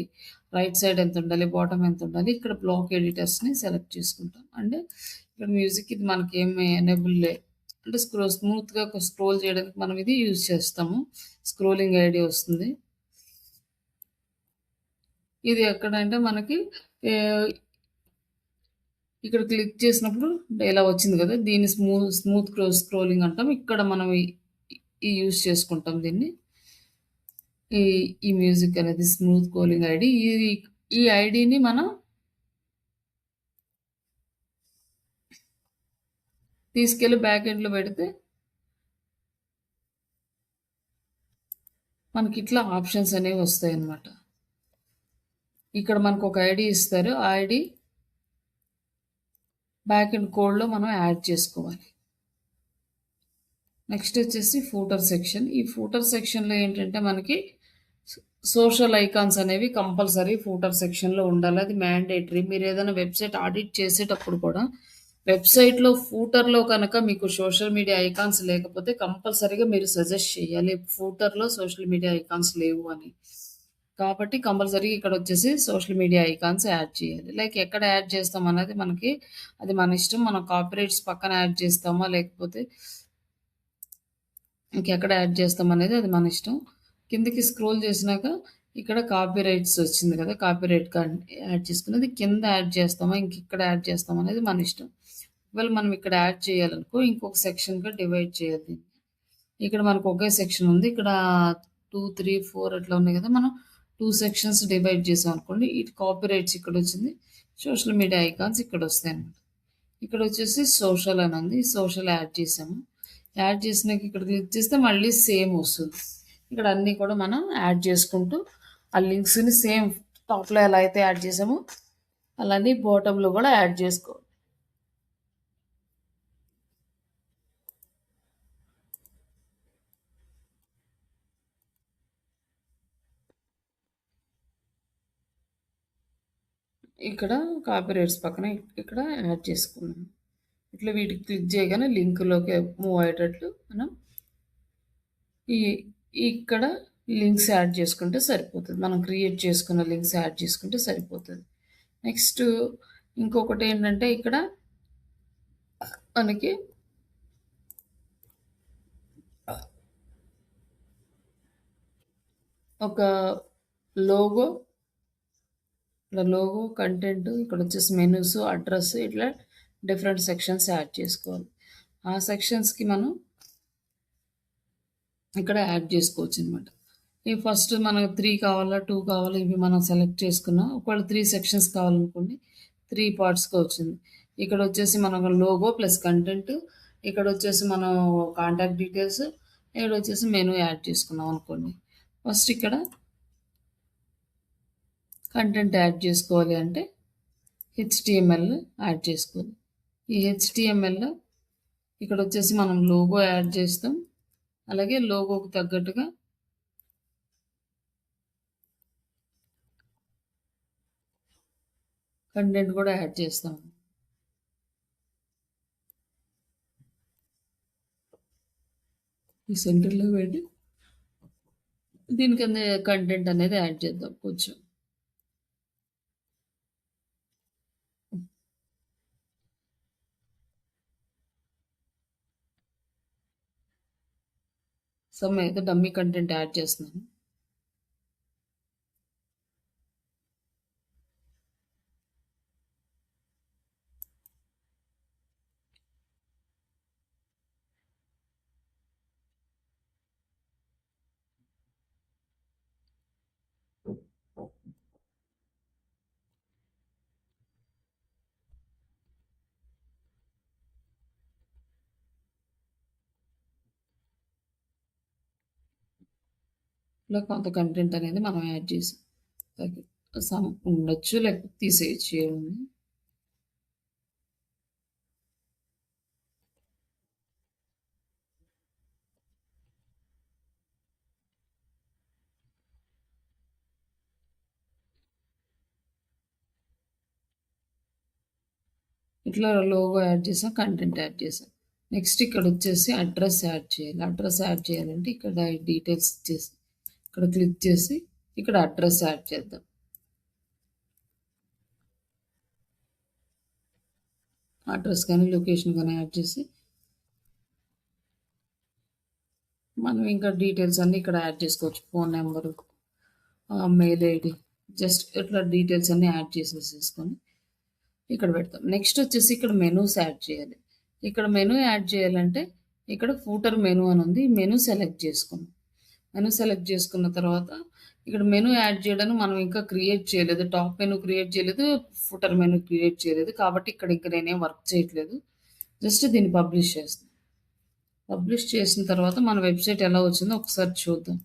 రైట్ సైడ్ ఎంతుండాలి? బాటమ్ ఎంతుండాలి? ఇక్కడ బ్లాక్ ఎడిటర్స్‌ని సెలెక్ట్ చేసుకుంటాం. అండ్ ఇక్కడ మ్యూజిక్ ఇది మనకేమి ఎనేబుల్ అంటే స్మూత్‌గా స్క్రోల్ చేయడానికి మనం ఇది యూజ్ చేస్తాము. స్క్రోలింగ్ ఐడి వస్తుంది. ఇది ఎక్కడంటే మనకి ఆహ్, ఇక్కడ క్లిక్ చేసినప్పుడు ఇలా వచ్చింది కదా! దీన్ని స్మూత్ స్క్రోలింగ్ అంటాం. ఇక్కడ మనం ఈ యూజ్ చేసుకుంటాం దీన్ని. ఈ ఈ మ్యూజిక్ అనేది స్మూత్ స్క్రోలింగ్ ఐడి. ఈ ఐడిని మనం తీసుకెళ్ళి బ్యాక్ ఎండ్‌లో పెడితే మనకిట్లా ఆప్షన్స్ అనేవి వస్తాయన్నమాట. ఇక్కడ మనకొక ఐడి ఇస్తారు. ఆ ఐడి బ్యాక్ ఎండ్ కోడ్‌లో మనం యాడ్ చేసుకోవాలి. నెక్స్ట్ వచ్చేసి ఫూటర్ సెక్షన్. ఈ ఫూటర్ సెక్షన్‌లో ఏంటంటే మనకి సోషల్ ఐకాన్స్ అనేవి కంపల్సరీ ఫూటర్ సెక్షన్‌లో ఉండాలి. అది మ్యాండేటరీ. మీరేదైనా వెబ్‌సైట్ ఆడిట్ చేసేటప్పుడు కూడా వెబ్‌సైట్‌లో ఫూటర్‌లో కనుక మీకు సోషల్ మీడియా ఐకాన్స్ లేకపోతే కంపల్సరీగా మీరు సజెస్ట్ చేయాలి. ఫూటర్‌లో సోషల్ మీడియా ఐకాన్స్ లేవు అని. కాబట్టి కంపల్సరీగా ఇక్కడొచ్చేసి సోషల్ మీడియా ఐకాన్స్ యాడ్ చేయాలి. లైక్ ఎక్కడ యాడ్ చేస్తామన్నది మనకి అది మన ఇష్టం. మనం కాపీరైట్స్ పక్కన యాడ్ చేస్తామా? లేకపోతే ఇంకెక్కడ యాడ్ చేస్తామనేది అది మన ఇష్టం. కిందకి స్క్రోల్ చేసినాక ఇక్కడ కాపీరైట్స్ వచ్చింది కదా! కాపీరైట్ యాడ్ చేసుకున్నది కింద యాడ్ చేస్తామా? ఇంకిక్కడ యాడ్ చేస్తామా? అనేది మన ఇష్టం. ఒకవేళ మనం ఇక్కడ యాడ్ చేయాలనుకో ఇంకొక సెక్షన్‌గా డివైడ్ చేయాలి దీన్ని. ఇక్కడ మనకు ఒకే సెక్షన్ ఉంది. ఇక్కడ 2, 3, 4 అట్లా ఉన్నాయి కదా! మనం 2 సెక్షన్స్ డివైడ్ చేసామనుకోండి. ఇటు కాపీరైట్స్ ఇక్కడొచ్చింది. సోషల్ మీడియా ఐకాన్స్ ఇక్కడొస్తాయన్నమాట. ఇక్కడొచ్చేసి సోషల్ అని ఉంది. సోషల్ యాడ్ చేసాము. యాడ్ చేసినాక ఇక్కడ క్లిక్ చేస్తే మళ్ళీ సేమ్ వస్తుంది. ఇక్కడ అన్నీ కూడా మనం యాడ్ చేసుకుంటూ ఆ లింక్స్‌ని సేమ్ టాప్‌లో ఎలా అయితే యాడ్ చేసామో అలానే బాటమ్‌లో కూడా యాడ్ చేసుకోవాలి. ఇక్కడ కాపీరైట్స్ పక్కన ఇక్కడ యాడ్ చేసుకున్నాము. ఇట్లా వీటికి క్లిక్ చేయగానే లింక్‌లోకి మూవ్ అయ్యేటట్లు మనం ఈ ఇక్కడ లింక్స్ యాడ్ చేసుకుంటే సరిపోతది. మనం క్రియేట్ చేసుకున్న లింక్స్ యాడ్ చేసుకుంటే సరిపోతది. నెక్స్ట్ ఇంకొకటేంటంటే ఇక్కడ మనకి ఒక లోగో, ఇక్కడ లోగో, కంటెంట్, ఇక్కడొచ్చేసి మెనూస్, అడ్రెస్ ఇట్లా డిఫరెంట్ సెక్షన్స్ యాడ్ చేసుకోవాలి. ఆ సెక్షన్స్‌కి మనం ఇక్కడ యాడ్ చేసుకోవచ్చనమాట. ఈ ఫస్ట్ మనకు 3 కావాలా, 2 కావాలా ఇవి మనం సెలెక్ట్ చేసుకున్నాం. ఒకవేళ 3 సెక్షన్స్ కావాలనుకోండి 3 పార్ట్స్‌గా వచ్చింది. ఇక్కడొచ్చేసి మనకు లోగో ప్లస్ కంటెంట్, ఇక్కడొచ్చేసి మనం కాంటాక్ట్ డీటెయిల్స్, ఇక్కడొచ్చేసి మెనూ యాడ్ చేసుకున్నాం అనుకోండి. ఫస్ట్ ఇక్కడ కంటెంట్ యాడ్ చేసుకోవాలి అంటే హెచ్‌టీఎంఎల్ యాడ్ చేసుకోవాలి. ఈ హెచ్‌టీఎంఎల్‌లో ఇక్కడొచ్చేసి మనం లోగో యాడ్ చేస్తాం. అలాగే లోగోకి తగ్గట్టుగా కంటెంట్ కూడా యాడ్ చేస్తాం. ఈ సెంటర్‌లో పెట్టి దీని కింద కంటెంట్ అనేది యాడ్ చేద్దాం కొంచెం. సమ్ ఏదో డమ్మీ కంటెంట్ యాడ్ చేస్తున్నాను. ఇలా కొంత కంటెంట్ అనేది మనం యాడ్ చేసాం. సమ్ ఉండొచ్చు లేకపోతే తీసేయచ్చు ఏముంది. ఇట్లా లోగో యాడ్ చేసాం, కంటెంట్ యాడ్ చేసాం. నెక్స్ట్ ఇక్కడొచ్చేసి అడ్రెస్ యాడ్ చేయాలి. అడ్రెస్ యాడ్ చేయాలంటే ఇక్కడ డీటెయిల్స్ ఇచ్చేసి ఇక్కడ క్లిక్ చేసి ఇక్కడ అడ్రెస్ యాడ్ చేద్దాం. అడ్రస్ కానీ లొకేషన్ కానీ యాడ్ చేసి మనం ఇంకా డీటెయిల్స్ అన్నీ ఇక్కడ యాడ్ చేసుకోవచ్చు. Phone number, mail ID, just ఇట్లా డీటెయిల్స్ అన్నీ యాడ్ చేసేసుకొని ఇక్కడ పెడతాం. నెక్స్ట్ వచ్చేసి ఇక్కడ మెనూస్ యాడ్ చేయాలి. ఇక్కడ మెనూ యాడ్ చేయాలంటే ఇక్కడ ఫూటర్ మెనూ అని ఉంది. మెనూ సెలెక్ట్ చేసుకున్నాం. మెనూ సెలెక్ట్ చేసుకున్న తర్వాత ఇక్కడ మెనూ యాడ్ చేయడానికి మనం ఇంకా క్రియేట్ చేయలేదు. టాప్ మెనూ క్రియేట్ చేయలేదు. ఫూటర్ మెనూ క్రియేట్ చేయలేదు. కాబట్టి ఇక్కడ ఇంకా నేనేం వర్క్ చేయట్లేదు. జస్ట్ దీన్ని పబ్లిష్ చేస్తాను. పబ్లిష్ చేసిన తర్వాత మన వెబ్సైట్ ఎలా వచ్చిందో ఒకసారి చూద్దాం.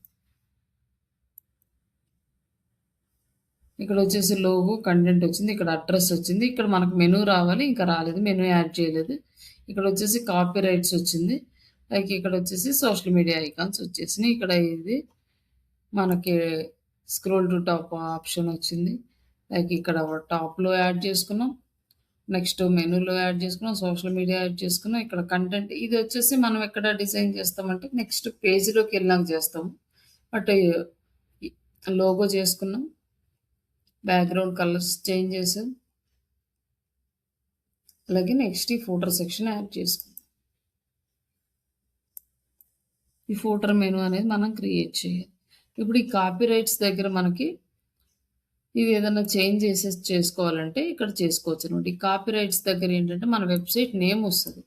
ఇక్కడ వచ్చేసి లోగో, కంటెంట్ వచ్చింది. ఇక్కడ అడ్రస్ వచ్చింది. ఇక్కడ మనకు మెనూ రావాలి. ఇంకా రాలేదు. మెనూ యాడ్ చేయలేదు. ఇక్కడ వచ్చేసి కాపీరైట్స్ వచ్చింది. లైక్ ఇక్కడ వచ్చేసి సోషల్ మీడియా ఐకాన్స్ వచ్చేసినాయి. ఇక్కడ ఇది మనకి స్క్రోల్ టు టాప్ ఆప్షన్ వచ్చింది. లైక్ ఇక్కడ టాప్‌లో యాడ్ చేసుకున్నాం. నెక్స్ట్ మెనూలో యాడ్ చేసుకున్నాం. సోషల్ మీడియా యాడ్ చేసుకున్నాం. ఇక్కడ కంటెంట్ ఇది వచ్చేసి మనం ఎక్కడ డిజైన్ చేస్తామంటే నెక్స్ట్ పేజ్‌లోకెళ్ళినాక చేస్తాము. బట్ ఈ లోగో చేసుకున్నాం. బ్యాక్‌గ్రౌండ్ కలర్స్ చేంజ్ చేసాం. అలాగే నెక్స్ట్ ఈ ఫూటర్ సెక్షన్ యాడ్ చేసుకున్నాం. ఈ ఫూటర్ మెనూ అనేది మనం క్రియేట్ చేయాలి. ఇప్పుడు ఈ కాపీ రైట్స్ దగ్గర మనకి ఇది ఏదైనా చేంజ్ చేసుకోవాలంటే ఇక్కడ చేసుకోవచ్చు అనమాట. ఈ కాపీ రైట్స్ దగ్గర ఏంటంటే మన వెబ్‌సైట్ నేమ్ వస్తది.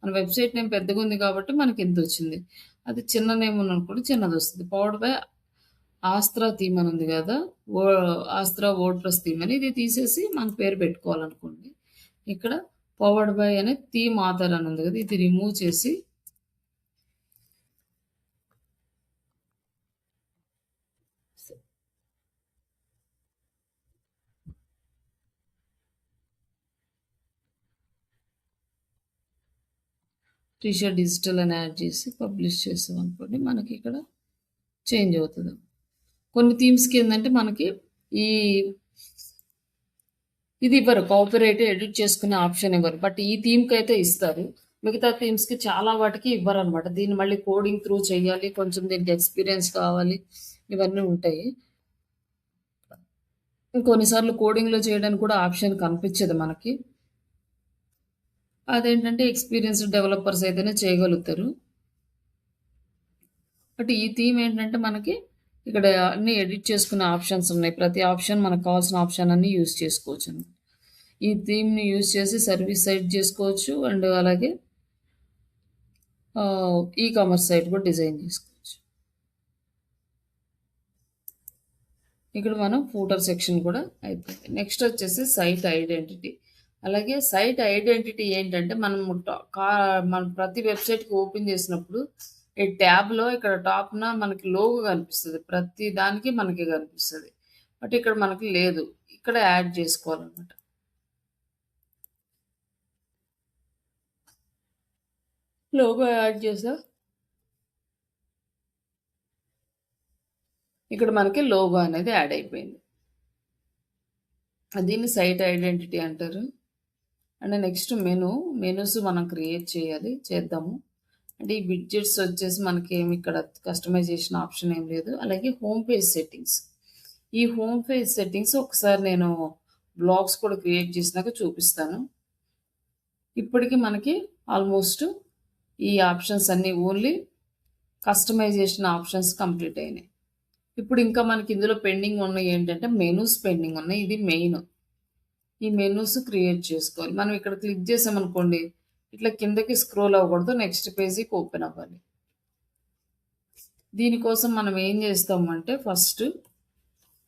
మన వెబ్‌సైట్ నేమ్ పెద్దగుంది కాబట్టి మనకి ఇంతొచ్చింది. అది చిన్న నేమ్ ఉందనుకోండి చిన్నదొస్తది. పవర్డ్ బై ఆస్త్రా థీమ్ అని ఉంది గదా! వో ఆస్త్రా వర్డ్‌ప్రెస్ థీమ్ అని ఇది తీసేసి మన పేరు పెట్టుకోవాలనుకోండి. ఇక్కడ పవర్డ్ బై అనే థీమ్ ఆథర్ అని ఉంది గదా! ఇది రిమూవ్ చేసి టీషర్ట్ డిజిటల్ అని యాడ్ చేసి పబ్లిష్ చేసామనుకోండి మనకి ఇక్కడ చేంజ్ అవుతది. కొన్ని థీమ్స్‌కి ఏందంటే మనకి ఈ ఇది ఇవ్వరు. కాపీరైట్ ఎడిట్ చేసుకునే ఆప్షన్ ఇవ్వరు. బట్ ఈ థీమ్‌కైతే ఇస్తారు. మిగతా థీమ్స్‌కి చాలా వాటికి ఇవ్వరనమాట. దీన్ని మళ్ళీ కోడింగ్ త్రూ చేయాలి. కొంచెం దీనికి ఎక్స్‌పీరియన్స్ కావాలి. ఇవన్నీ ఉంటాయి. కొన్నిసార్లు కోడింగ్‌లో చేయడానికి కూడా ఆప్షన్ కనిపించదు మనకి. అదేంటంటే ఎక్స్‌పీరియన్స్‌డ్ డెవలపర్స్ అయితేనే చేయగలుగుతారు. బట్ ఈ థీమ్ ఏంటంటే మనకి ఇక్కడ అన్నీ ఎడిట్ చేసుకునే ఆప్షన్స్ ఉన్నాయి. ప్రతి ఆప్షన్ మనకు కావాల్సిన ఆప్షన్ అన్నీ యూజ్ చేసుకోవచ్చనమాట. ఈ థీమ్‌ని యూజ్ చేసి సర్వీస్ సైట్ చేసుకోవచ్చు. అండ్ అలాగే ఈ కామర్స్ సైట్ కూడా డిజైన్ చేసుకోవచ్చు. ఇక్కడ మనం ఫూటర్ సెక్షన్ కూడా అయిపోయింది. నెక్స్ట్ వచ్చేసి సైట్ ఐడెంటిటీ. అలాగే సైట్ ఐడెంటిటీ ఏంటంటే మనం ప్రతి వెబ్‌సైట్‌కి ఓపెన్ చేసినప్పుడు ఈ ట్యాబ్‌లో ఇక్కడ టాప్‌న మనకి లోగో కనిపిస్తది. ప్రతి దానికి మనకి కనిపిస్తది. బట్ ఇక్కడ మనకి లేదు. ఇక్కడ యాడ్ చేసుకోవాలన్నమాట. లోగో యాడ్ చేసా. ఇక్కడ మనకి లోగో అనేది యాడ్ అయిపోయింది. దీన్ని సైట్ ఐడెంటిటీ అంటారు. అండ్ నెక్స్ట్ మెనూస్ మనం క్రియేట్ చేద్దాము. అంటే ఈ విడ్జెట్స్ వచ్చేసి మనకేమి ఇక్కడ కస్టమైజేషన్ ఆప్షన్ ఏం లేదు. అలాగే హోమ్ పేజ్ సెట్టింగ్స్. ఈ హోమ్ పేజ్ సెట్టింగ్స్ ఒకసారి నేను బ్లాగ్స్ కూడా క్రియేట్ చేసినాక చూపిస్తాను. ఇప్పటికి మనకి ఆల్మోస్ట్ ఈ ఆప్షన్స్ అన్నీ ఓన్లీ కస్టమైజేషన్ ఆప్షన్స్ కంప్లీట్ అయినాయి. ఇప్పుడు ఇంకా మనకి ఇందులో పెండింగ్ ఉన్నాయి ఏంటంటే మెనూస్ పెండింగ్ ఉన్నాయి. ఇది మెయిన్. ఈ మెనూస్ క్రియేట్ చేసుకోవాలి. మనం ఇక్కడ క్లిక్ చేసామనుకోండి ఇట్లా కిందకి స్క్రోల్ అవ్వకూడదు. నెక్స్ట్ పేజీకి ఓపెన్ అవ్వాలి. దీనికోసం మనం ఏం చేస్తామంటే ఫస్ట్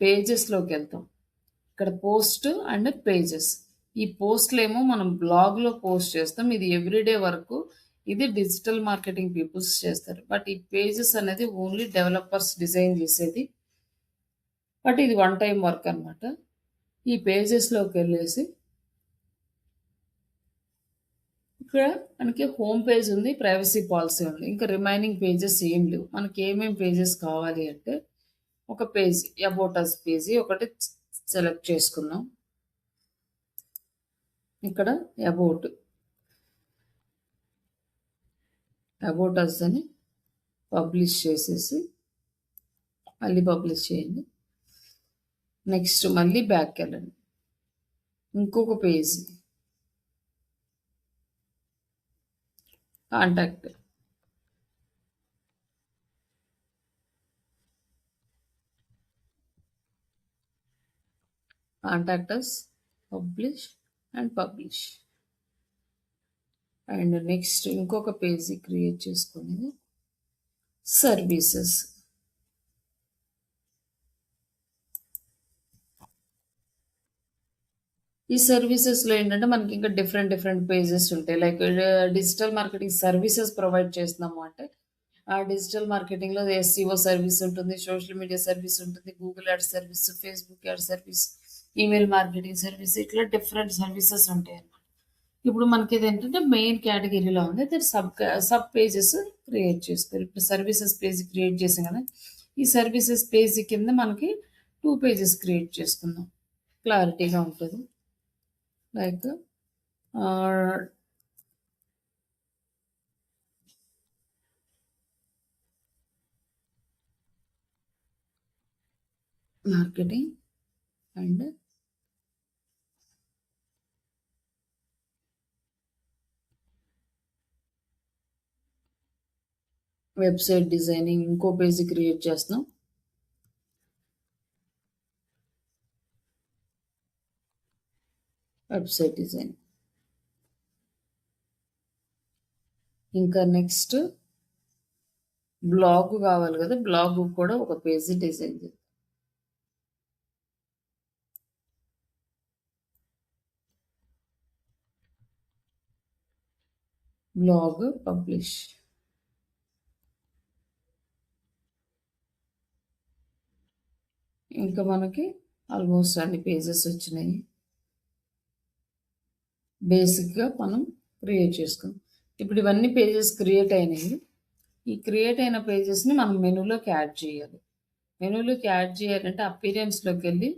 పేజెస్‌లోకి వెళ్తాం. ఇక్కడ పోస్ట్ అండ్ పేజెస్. ఈ పోస్ట్‌లేమో మనం బ్లాగ్‌లో పోస్ట్ చేస్తాం. ఇది ఎవ్రీడే వర్కు. ఇది డిజిటల్ మార్కెటింగ్ పీపుల్స్ చేస్తారు. బట్ ఈ పేజెస్ అనేది ఓన్లీ డెవలపర్స్ డిజైన్ చేసేది. బట్ ఇది వన్ టైమ్ వర్క్ అనమాట. ఈ పేజెస్‌లోకెళ్ళేసి ఇక్కడ మనకి హోమ్ పేజ్ ఉంది. ప్రైవసీ పాలసీ ఉంది. ఇంకా రిమైనింగ్ పేజెస్ ఏం లేవు. మనకి ఏమేం పేజెస్ కావాలి అంటే ఒక పేజ్ అబౌట్ అస్ పేజీ ఒకటి సెలెక్ట్ చేసుకుందాం. ఇక్కడ అబౌట్ అస్ అని పబ్లిష్ చేసేసి మళ్ళీ పబ్లిష్ చేయండి. నెక్స్ట్ మళ్ళీ బ్యాక్‌కి వెళ్ళండి. ఇంకొక page contact. Contact us, publish and publish. And next ఇంకొక పేజ్ క్రియేట్ చేసుకునేది సర్వీసెస్. ఈ సర్వీసెస్‌లో ఏంటంటే మనకి ఇంకా డిఫరెంట్ పేజెస్ ఉంటాయి. Like digital marketing services provide చేస్తున్నాము అంటే ఆ డిజిటల్ మార్కెటింగ్‌లో ఎస్‌సిఓ సర్వీస్ ఉంటుంది. సోషల్ మీడియా సర్వీస్ ఉంటుంది. Google ads service, Facebook ads service, email marketing service ఇట్లా డిఫరెంట్ సర్వీసెస్ ఉంటాయన్నమాట. ఇప్పుడు మనకిదేంటంటే మెయిన్ కేటగిరీలో ఉంది. అయితే సబ్ పేజెస్ క్రియేట్ చేసుకోవాలి. ఇప్పుడు సర్వీసెస్ పేజ్ క్రియేట్ చేసాం కదా! ఈ సర్వీసెస్ పేజ్ కింద మనకి 2 పేజెస్ క్రియేట్ చేసుకుందాం. క్లారిటీగా ఉంటుంది. Like marketing and website designing ఇంకో పేజీ క్రియేట్ చేస్తున్నాం. Website design. ఇంకా నెక్స్ట్ బ్లాగ్ కావాలి కదా, బ్లాగ్ కూడా ఒక పేజీ డిజైన్ చేద్దాం. Blog publish. ఇంకా మనకి ఆల్మోస్ట్ అన్ని పేజెస్ వచ్చినాయి. బేసిక్గా మనం క్రియేట్ చేసుకుందాం. ఇప్పుడు ఇవన్నీ పేజెస్ క్రియేట్ అయినాయి. ఈ క్రియేట్ అయిన పేజెస్ని మనం మెనూలోకి యాడ్ చేయాలి. మెనూలోకి యాడ్ చేయాలంటే అపీరియన్స్లోకి వెళ్ళి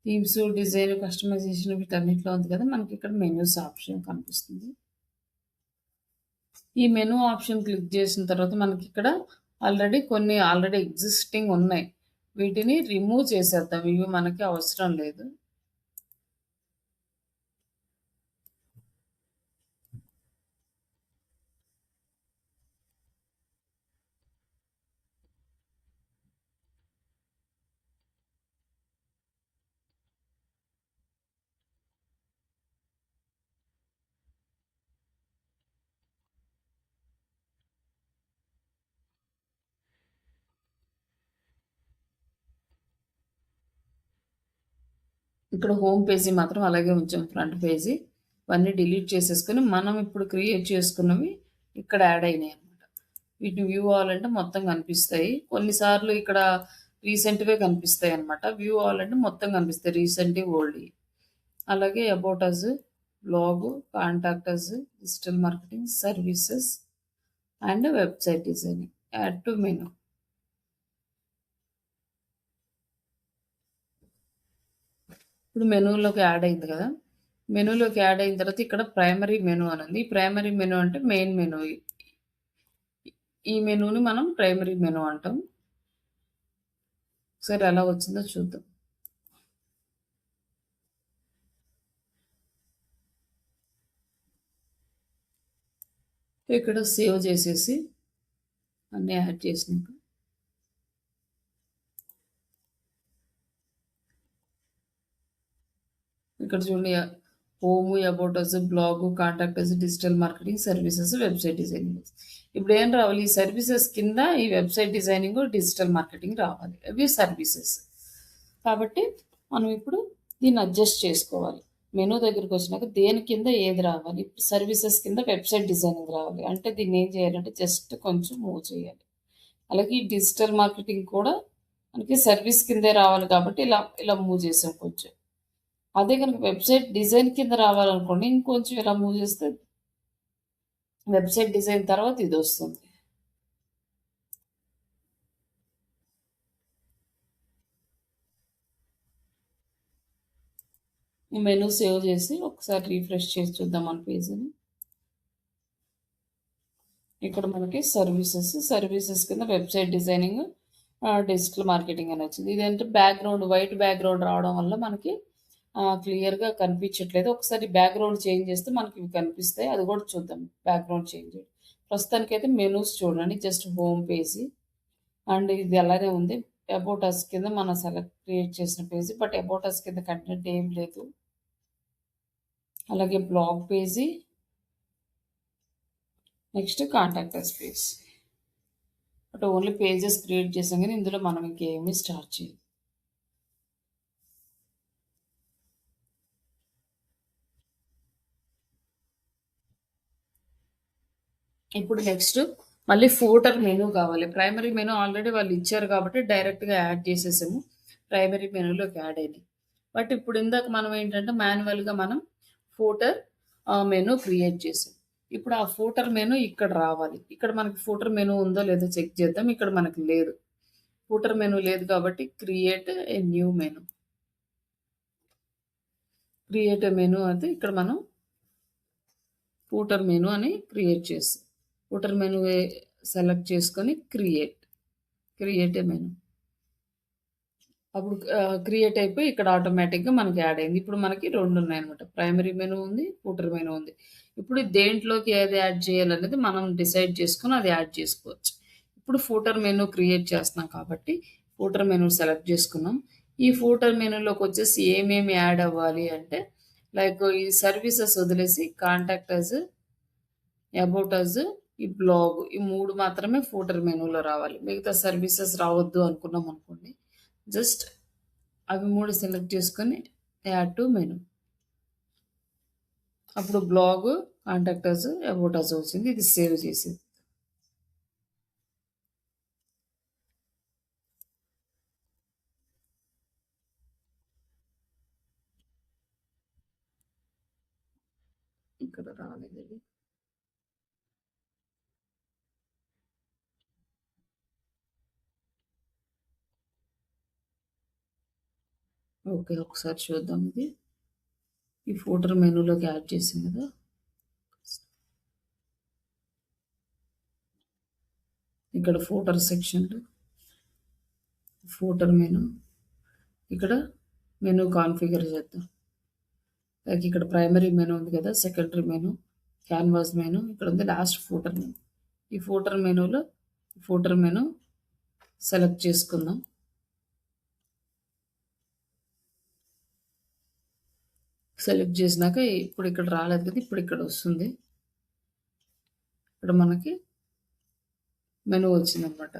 థీమ్స్, డిజైన్, కస్టమైజేషన్ వీటన్నిటిలో ఉంది కదా, మనకి ఇక్కడ మెనూస్ ఆప్షన్ కనిపిస్తుంది. ఈ మెనూ ఆప్షన్ క్లిక్ చేసిన తర్వాత మనకి ఇక్కడ కొన్ని ఆల్రెడీ ఎగ్జిస్టింగ్ ఉన్నాయి. వీటిని రిమూవ్ చేసేద్దాం, ఇవి మనకి అవసరం లేదు. ఇక్కడ హోమ్ పేజీ మాత్రం అలాగే ఉంచాం, ఫ్రంట్ పేజీ. ఇవన్నీ డిలీట్ చేసేసుకొని మనం ఇప్పుడు క్రియేట్ చేసుకున్నవి ఇక్కడ యాడ్ అయినాయి అనమాట. వీటిని వ్యూ అవ్వాలంటే మొత్తం కనిపిస్తాయి. కొన్నిసార్లు ఇక్కడ రీసెంట్వే కనిపిస్తాయి అనమాట. వ్యూ అవ్వాలంటే మొత్తం కనిపిస్తాయి, రీసెంట్, ఓల్డ్. అలాగే about us, blog, contact us, digital marketing services and website designing. Add to menu. ఇప్పుడు మెనూలోకి యాడ్ అయింది కదా. మెనూలోకి యాడ్ అయిన తర్వాత ఇక్కడ ప్రైమరీ మెనూ అని ఉంది. ప్రైమరీ మెనూ అంటే మెయిన్ మెనూ. ఈ మెనూని మనం ప్రైమరీ మెనూ అంటాం. సరే, ఎలా వచ్చిందో చూద్దాం. ఇక్కడ సేవ్ చేసేసి అన్నీ యాడ్ చేసినాక ఇక్కడ చూడండి, home, about us, blog, contact us, digital marketing services, website designing. ఇప్పుడు ఏం రావాలి? ఈ సర్వీసెస్ కింద ఈ వెబ్సైట్ డిజైనింగ్, డిజిటల్ మార్కెటింగ్ రావాలి. అవి సర్వీసెస్ కాబట్టి మనం ఇప్పుడు దీన్ని అడ్జస్ట్ చేసుకోవాలి. మెనూ దగ్గరికి వచ్చినాక దేని కింద ఏది రావాలి? ఇప్పుడు సర్వీసెస్ కింద వెబ్సైట్ డిజైనింగ్ రావాలి అంటే దీన్ని ఏం చేయాలంటే జస్ట్ కొంచెం మూవ్ చేయాలి. అలాగే ఈ డిజిటల్ మార్కెటింగ్ కూడా మనకి సర్వీస్ కిందే రావాలి కాబట్టి ఇలా ఇలా మూవ్ చేసాం కొంచెం. అదే కనుక వెబ్సైట్ డిజైన్ కింద రావాలనుకోండి, ఇంకొంచెం ఇలా మూవ్ చేస్తే వెబ్సైట్ డిజైన్ తర్వాత ఇది వస్తుంది. మెనూ సేవ్ చేసి ఒకసారి రీఫ్రెష్ చేసి చూద్దాం మన పేజీని. ఇక్కడ మనకి సర్వీసెస్ కింద వెబ్సైట్ డిజైనింగ్, డిజిటల్ మార్కెటింగ్ అని వచ్చింది. ఇదేంటే బ్యాక్గ్రౌండ్, వైట్ బ్యాక్గ్రౌండ్ రావడం వల్ల మనకి క్లియర్గా కనిపించట్లేదు. ఒకసారి బ్యాక్గ్రౌండ్ చేంజ్ చేస్తే మనకి ఇవి కనిపిస్తాయి, అది కూడా చూద్దాం. బ్యాక్గ్రౌండ్ చేంజ్ ప్రస్తుతానికైతే మెనూస్ చూడండి, జస్ట్ హోమ్ పేజీ అండ్ ఇది అలానే ఉంది. అబౌట్ అస్ కింద మనం క్రియేట్ చేసిన పేజీ, బట్ అబౌట్ అస్ కింద కంటెంట్ ఏం లేదు. అలాగే blog page, next contact us page. But only pages create చేసాం కానీ ఇందులో మనం ఇంకేమీ స్టార్ట్ చేయాలి. ఇప్పుడు నెక్స్ట్ మళ్ళీ ఫూటర్ మెనూ కావాలి. ప్రైమరీ మెనూ ఆల్రెడీ వాళ్ళు ఇచ్చారు కాబట్టి డైరెక్ట్గా యాడ్ చేసేసాము, ప్రైమరీ మెనూలోకి యాడ్ అయింది. బట్ ఇప్పుడు ఇందాక మనం ఏంటంటే మాన్యువల్గా మనం ఫూటర్ మెనూ క్రియేట్ చేసాం. ఇప్పుడు ఆ ఫూటర్ మెనూ ఇక్కడ రావాలి. ఇక్కడ మనకి ఫూటర్ మెనూ ఉందో లేదో చెక్ చేద్దాం. ఇక్కడ మనకి లేదు. ఫూటర్ మెనూ లేదు కాబట్టి create a new menu. Create a menu అయితే ఇక్కడ మనం ఫూటర్ మెనూ అని క్రియేట్ చేస్తాం. ఫూటర్ మెనూ సెలెక్ట్ చేసుకొని క్రియేట్ ఏ మెనూ. అప్పుడు క్రియేట్ అయిపోయి ఇక్కడ ఆటోమేటిక్‌గా మనకి యాడ్ అయింది. ఇప్పుడు మనకి 2 ఉన్నాయన్నమాట. ప్రైమరీ మెనూ ఉంది. ఫూటర్ మెనూ ఉంది. ఇప్పుడు దేంట్లోకి ఏది యాడ్ చేయాలనేది మనం డిసైడ్ చేసుకొని అది యాడ్ చేసుకోవచ్చు. ఇప్పుడు ఫూటర్ మెనూ క్రియేట్ చేస్తున్నాం కాబట్టి ఫూటర్ మెనూ సెలెక్ట్ చేసుకున్నాం. ఈ ఫూటర్ మెనూలోకొచ్చేసి ఏమేమి యాడ్ అవ్వాలి అంటే లైక్ ఈ సర్వీసెస్ వదిలేసి కాంటాక్ట్ అస్, అబౌట్ అస్, ఈ బ్లాగ్ ఈ 3 మాత్రమే ఫూటర్ మెనూలో రావాలి. మిగతా సర్వీసెస్ రావద్దు అనుకున్నాం అనుకోండి. జస్ట్ అవి 3 సెలెక్ట్ చేసుకొని యాడ్ టు మెనూ. అప్పుడు blog, contact us, about us వచ్చింది. ఇది సేవ్ చేసేది. ఇక్కడ రాలేదది. ఓకే. ఒకసారి చూద్దాం ఇది. ఈ ఫూటర్ మెనూలోకి యాడ్ చేసాం కదా! ఇక్కడ ఫూటర్ సెక్షన్‌లో ఫూటర్ మెనూ ఇక్కడ మెనూ కాన్ఫిగర్ చేద్దాం. లైక్ ఇక్కడ ప్రైమరీ మెనూ ఉంది కదా! సెకండరీ మెనూ, క్యాన్వాస్ మెనూ ఇక్కడ ఉంది లాస్ట్ ఫూటర్ మెనూ. ఈ ఫూటర్ మెనూలో ఫూటర్ మెనూ సెలెక్ట్ చేసుకుందాం. సెలెక్ట్ చేసినాక ఇప్పుడు ఇక్కడ రాలేదు కదా! ఇప్పుడు ఇక్కడ వస్తుంది. ఇక్కడ మనకి మెనూ వచ్చిందనమాట.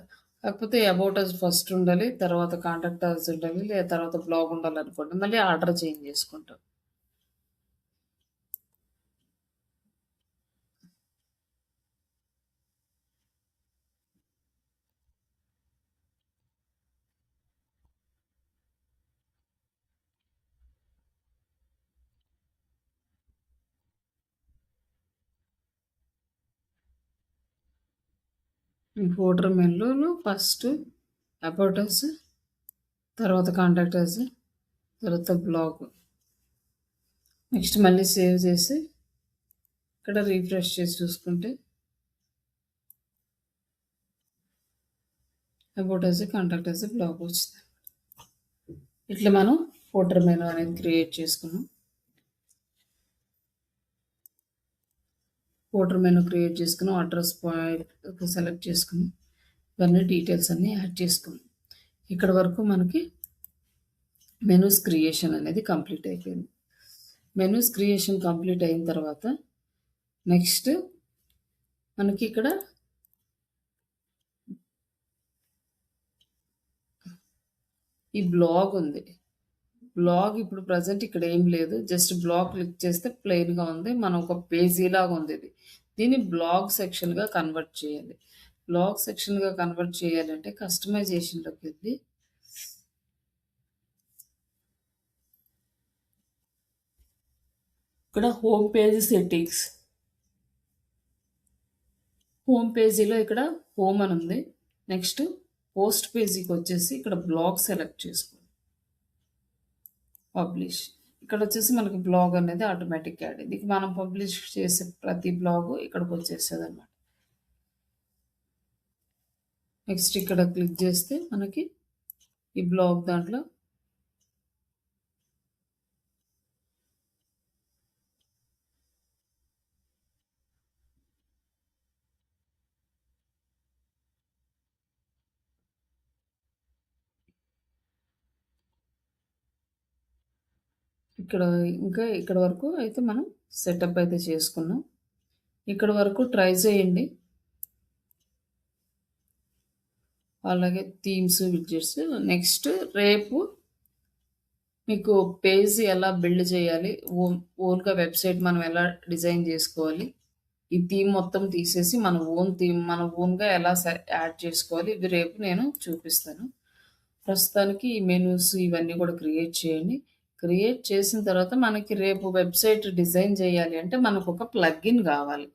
కాకపోతే అబౌట్ అస్ ఫస్ట్ ఉండాలి. తర్వాత కాంటాక్ట్ అస్ ఉండాలి. లేదా తర్వాత బ్లాగ్ ఉండాలనుకోండి. మళ్ళీ ఆర్డర్ చేంజ్ చేసుకుంటాం. ఈ ఫూటర్ మెనూలో ఫస్ట్ అబౌట్ అస్, తర్వాత కాంటాక్ట్ అస్, తర్వాత బ్లాగ్. నెక్స్ట్ మళ్ళీ సేవ్ చేసి ఇక్కడ రీఫ్రెష్ చేసి చూసుకుంటే about us, contact us, blog వచ్చింది. ఇట్లా మనం ఫూటర్ మెనూ అనేది క్రియేట్ చేసుకున్నాం. ఫూటర్ మెనూ క్రియేట్ చేసుకున్నాం. అడ్రస్ పాయింట్ సెలెక్ట్ చేసుకున్నాం. ఇవన్నీ డీటెయిల్స్ అన్నీ యాడ్ చేసుకున్నాం. ఇక్కడ వరకు మనకి మెనూస్ క్రియేషన్ అనేది కంప్లీట్ అయిపోయింది. మెనూస్ క్రియేషన్ కంప్లీట్ అయిన తర్వాత నెక్స్ట్ మనకి ఇక్కడ ఈ బ్లాగ్ ఉంది. బ్లాగ్ ఇప్పుడు ప్రజెంట్ ఇక్కడ ఏం లేదు. జస్ట్ బ్లాగ్ క్లిక్ చేస్తే ప్లెయిన్‌గా ఉంది. మనం ఒక పేజీలాగా ఉంది ఇది. దీన్ని బ్లాగ్ సెక్షన్‌గా కన్వర్ట్ చేయాలి. బ్లాగ్ సెక్షన్‌గా కన్వర్ట్ చేయాలంటే కస్టమైజేషన్‌లోకి వెళ్ళి ఇక్కడ హోమ్ పేజ్ సెట్టింగ్స్. హోమ్ పేజీలో ఇక్కడ హోమ్ అని ఉంది. నెక్స్ట్ పోస్ట్ పేజీకి వచ్చేసి ఇక్కడ బ్లాగ్ సెలెక్ట్ చేసుకోండి. పబ్లిష్. ఇక్కడ వచ్చేసి మనకి బ్లాగ్ అనేది ఆటోమేటిక్ యాడ్ అయింది. ఇక మనం పబ్లిష్ చేసే ప్రతి బ్లాగు ఇక్కడికి వచ్చేస్తుంది అనమాట. నెక్స్ట్ ఇక్కడ క్లిక్ చేస్తే మనకి ఈ బ్లాగ్ దాంట్లో ఇక్కడ ఇంకా ఇక్కడ వరకు అయితే మనం సెటప్ అయితే చేసుకున్నాం. ఇక్కడ వరకు ట్రై చేయండి. అలాగే థీమ్స్, విడ్జెట్స్. నెక్స్ట్ రేపు మీకు పేజ్ ఎలా బిల్డ్ చేయాలి, ఓన్‌గా వెబ్‌సైట్ మనం ఎలా డిజైన్ చేసుకోవాలి, ఈ థీమ్ మొత్తం తీసేసి మన ఓన్ థీమ్ మన ఓన్‌గా ఎలా యాడ్ చేసుకోవాలి, ఇవి రేపు నేను చూపిస్తాను. ప్రస్తుతానికి ఈ మెనూస్ ఇవన్నీ కూడా క్రియేట్ చేయండి. క్రియేట్ చేసిన తర్వాత మనకి రేపు వెబ్‌సైట్ డిజైన్ చేయాలి అంటే మనకు ఒక ప్లగిన్ కావాలి.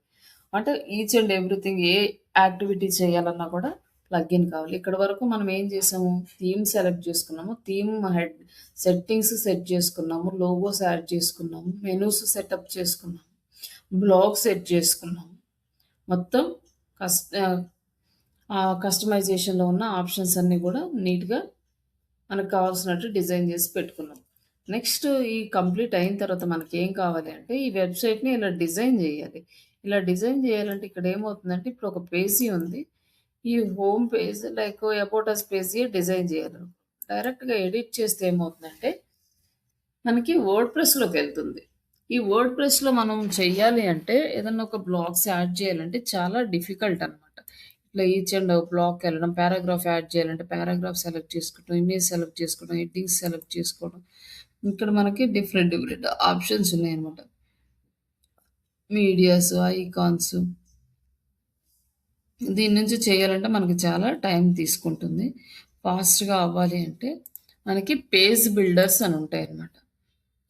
అంటే each and everything A activity చేయాలన్నా కూడా ప్లగ్ఇన్ కావాలి. ఇక్కడి వరకు మనం ఏం చేసాము? థీమ్ సెలెక్ట్ చేసుకున్నాము. థీమ్ హెడ్ సెట్టింగ్స్ సెట్ చేసుకున్నాము. లోగోస్ యాడ్ చేసుకున్నాము. మెనూస్ సెటప్ చేసుకున్నాము. బ్లాగ్ సెట్ చేసుకున్నాము. మొత్తం కస్ కస్టమైజేషన్‌లో ఉన్న ఆప్షన్స్ అన్నీ కూడా నీట్‌గా మనకు కావాల్సినట్టు డిజైన్ చేసి పెట్టుకున్నాం. నెక్స్ట్ ఈ కంప్లీట్ అయిన తర్వాత మనకేం కావాలి అంటే, ఈ వెబ్‌సైట్‌ని ఇలా డిజైన్ జేయాలి. ఇలా డిజైన్ జేయాలంటే ఇక్కడేమవుతుందంటే, ఇప్పుడు ఒక పేజీ ఉంది. ఈ home page like about us page design జేయాలి. డైరెక్ట్‌గా ఎడిట్ చేస్తే ఏమవుతుందంటే, మనకి వర్డ్‌ప్రెస్‌లోకెళ్తుంది. ఈ వర్డ్‌ప్రెస్‌లో మనం చెయ్యాలి అంటే, ఏదన్నా ఒక బ్లాగ్స్ యాడ్ చేయాలంటే చాలా డిఫికల్ట్ అనమాట. ఇట్లా ఈచ్ అండ్ బ్లాక్‌కెళ్ళడం, పారాగ్రాఫ్ యాడ్ చేయాలంటే పారాగ్రాఫ్ సెలెక్ట్ చేసుకోవడం, ఇమేజ్ సెలెక్ట్ చేసుకోవడం, హెడ్డింగ్స్ సెలెక్ట్ చేసుకోవడం. ఇక్కడ మనకి డిఫరెంట్ డిఫరెంట్ ఆప్షన్స్ ఉన్నాయన్నమాట. మీడియాస్, ఐకాన్స్ దీని నుంచి చేయాలంటే మనకి చాలా టైం తీసుకుంటుంది. ఫాస్ట్‌గా అవ్వాలి అంటే మనకి పేజ్ బిల్డర్స్ అని ఉంటాయన్నమాట.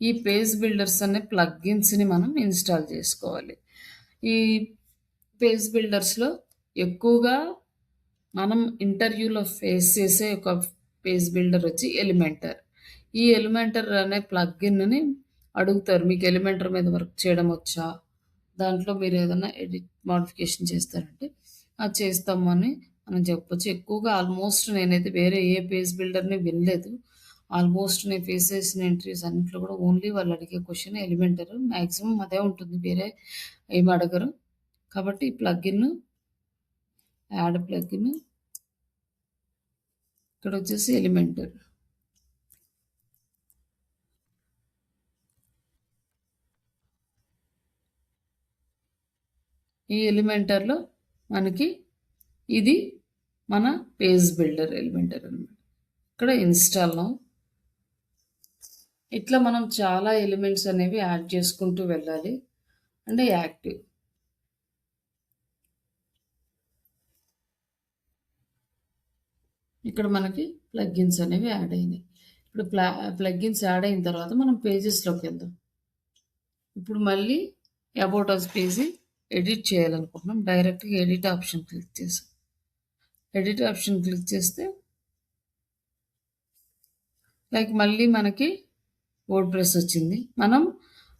ఈ పేజ్ బిల్డర్స్ అనే ప్లగ్గిన్స్‌ని మనం ఇన్‌స్టాల్ చేసుకోవాలి. ఈ పేజ్ బిల్డర్స్‌లో ఎక్కువగా మనం ఇంటర్వ్యూలో ఫేస్ చేసే ఒక పేజ్ బిల్డర్ వచ్చి ఎలిమెంటర్. ఈ ఎలిమెంటర్ అనే ప్లగ్గిన్‌ని అడుగుతారు. మీకు ఎలిమెంటర్ మీద వర్క్ చేయడం వచ్చా? దాంట్లో మీరు ఏదైనా ఎడిట్ మోడిఫికేషన్ చేస్తారంటే, అది చేస్తాము అని మనం చెప్పొచ్చు. ఎక్కువగా ఆల్మోస్ట్ నేనైతే వేరే ఏ పేజ్ బిల్డర్‌ని వినలేదు. ఆల్మోస్ట్ నేను ఫేస్ చేసిన ఇంటర్వ్యూస్ అన్నిట్లో కూడా ఓన్లీ వాళ్ళు అడిగే క్వెషన్ ఎలిమెంటర్. మాక్సిమం అదే ఉంటుంది. వేరే ఏమి అడగరు. కాబట్టి ఈ ప్లగ్గిన్ యాడ్ ప్లగ్గిన్ ఇక్కడొచ్చేసి ఎలిమెంటర్. ఈ ఎలిమెంటర్‌లో మనకి ఇది మన పేజ్ బిల్డర్ ఎలిమెంటర్ అనమాట. ఇక్కడ ఇన్‌స్టాల్ నౌ. ఇట్లా మనం చాలా ఎలిమెంట్స్ అనేవి యాడ్ చేసుకుంటూ వెళ్ళాలి. అంటే యాక్టివ్. ఇక్కడ మనకి ప్లగ్గిన్స్ అనేవి యాడ్ అయినాయి. ఇప్పుడు ప్లగ్గిన్స్ యాడ్ అయిన తర్వాత మనం పేజెస్‌లోకి వెళ్దాం. ఇప్పుడు మళ్ళీ అబౌట్ అస్ పేజీ ఎడిట్ చేయాలనుకుంటున్నాం. డైరెక్ట్‌గా ఎడిట్ ఆప్షన్ క్లిక్ చేసాం. ఎడిట్ ఆప్షన్ క్లిక్ చేస్తే లైక్ మళ్ళీ మనకి వర్డ్‌ప్రెస్ వచ్చింది. మనం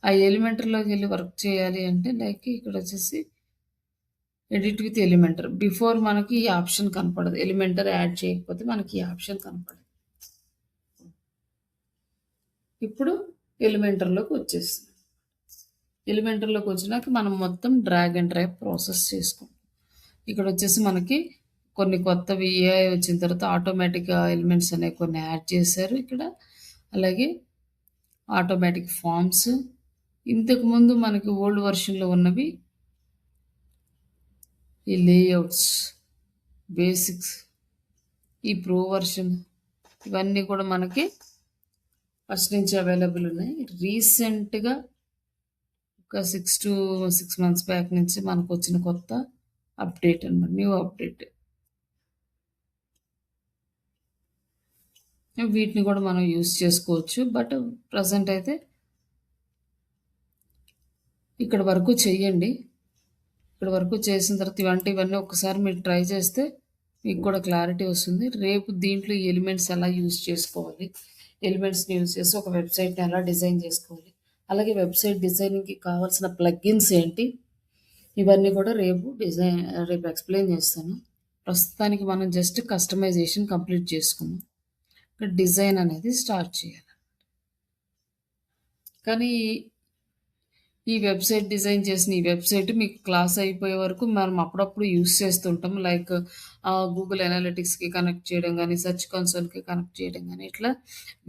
ఆ ఎలిమెంటర్‌లోకి వెళ్ళి వర్క్ చేయాలి అంటే లైక్ ఇక్కడ వచ్చేసి ఎడిట్ విత్ ఎలిమెంటర్. బిఫోర్ మనకి ఈ ఆప్షన్ కనపడదు. ఎలిమెంటర్ యాడ్ చేయకపోతే మనకి ఈ ఆప్షన్ కనపడదు. ఇప్పుడు ఎలిమెంటర్‌లోకి వచ్చేసింది. ఎలిమెంటర్‌లోకి వచ్చినాక మనం మొత్తం డ్రాగ్ అండ్ డ్రాప్ ప్రాసెస్ చేసుకుంటాం. ఇక్కడ వచ్చేసి మనకి కొన్ని కొత్తవి ఏఐ వచ్చిన తర్వాత ఆటోమేటిక్‌గా ఎలిమెంట్స్ అనేవి కొన్ని యాడ్ చేశారు ఇక్కడ. అలాగే ఆటోమేటిక్ ఫార్మ్స్. ఇంతకుముందు మనకి ఓల్డ్ వెర్షన్‌లో ఉన్నవి ఈ లేఅవుట్స్, బేసిక్స్, ఈ ప్రో వెర్షన్ ఇవన్నీ కూడా మనకి ఫస్ట్ నుంచి అవైలబుల్ ఉన్నాయి. రీసెంట్‌గా ఒక 6 మంత్స్ బ్యాక్ నుంచి మనకొచ్చిన కొత్త అప్డేట్ అనమాట. New update. వీటిని కూడా మనం యూజ్ చేసుకోవచ్చు. బట్ ప్రెజెంట్ అయితే ఇక్కడ వరకు చెయ్యండి. ఇక్కడ వరకు చేసిన తర్వాత ఇవన్నీ ఒక్కసారి మీరు ట్రై చేస్తే మీకు కూడా క్లారిటీ వస్తుంది. రేపు దీంట్లో ఈ ఎలిమెంట్స్ ఎలా యూజ్ చేసుకోవాలి, ఎలిమెంట్స్‌ని యూజ్ చేసి ఒక వెబ్‌సైట్‌ని ఎలా డిజైన్ చేసుకోవాలి, అలాగే వెబ్‌సైట్ డిజైనింగ్‌కి కావాల్సిన ప్లగ్గిన్స్ ఏంటి, ఇవన్నీ కూడా రేపు ఎక్స్‌ప్లెయిన్ చేస్తాను. ప్రస్తుతానికి మనం జస్ట్ కస్టమైజేషన్ కంప్లీట్ చేసుకున్నాం. ఇక్కడ డిజైన్ అనేది స్టార్ట్ చేయాలి. కానీ ఈ వెబ్‌సైట్ డిజైన్ చేసిన ఈ వెబ్‌సైట్ మీకు క్లాస్ అయిపోయే వరకు మనం అప్పుడప్పుడు యూజ్ చేస్తుంటాం. లైక్ గూగుల్ అనలిటిక్స్‌కి కనెక్ట్ చేయడం గానీ, సెర్చ్ కన్సోల్‌కి కనెక్ట్ చేయడం గానీ, ఇట్లా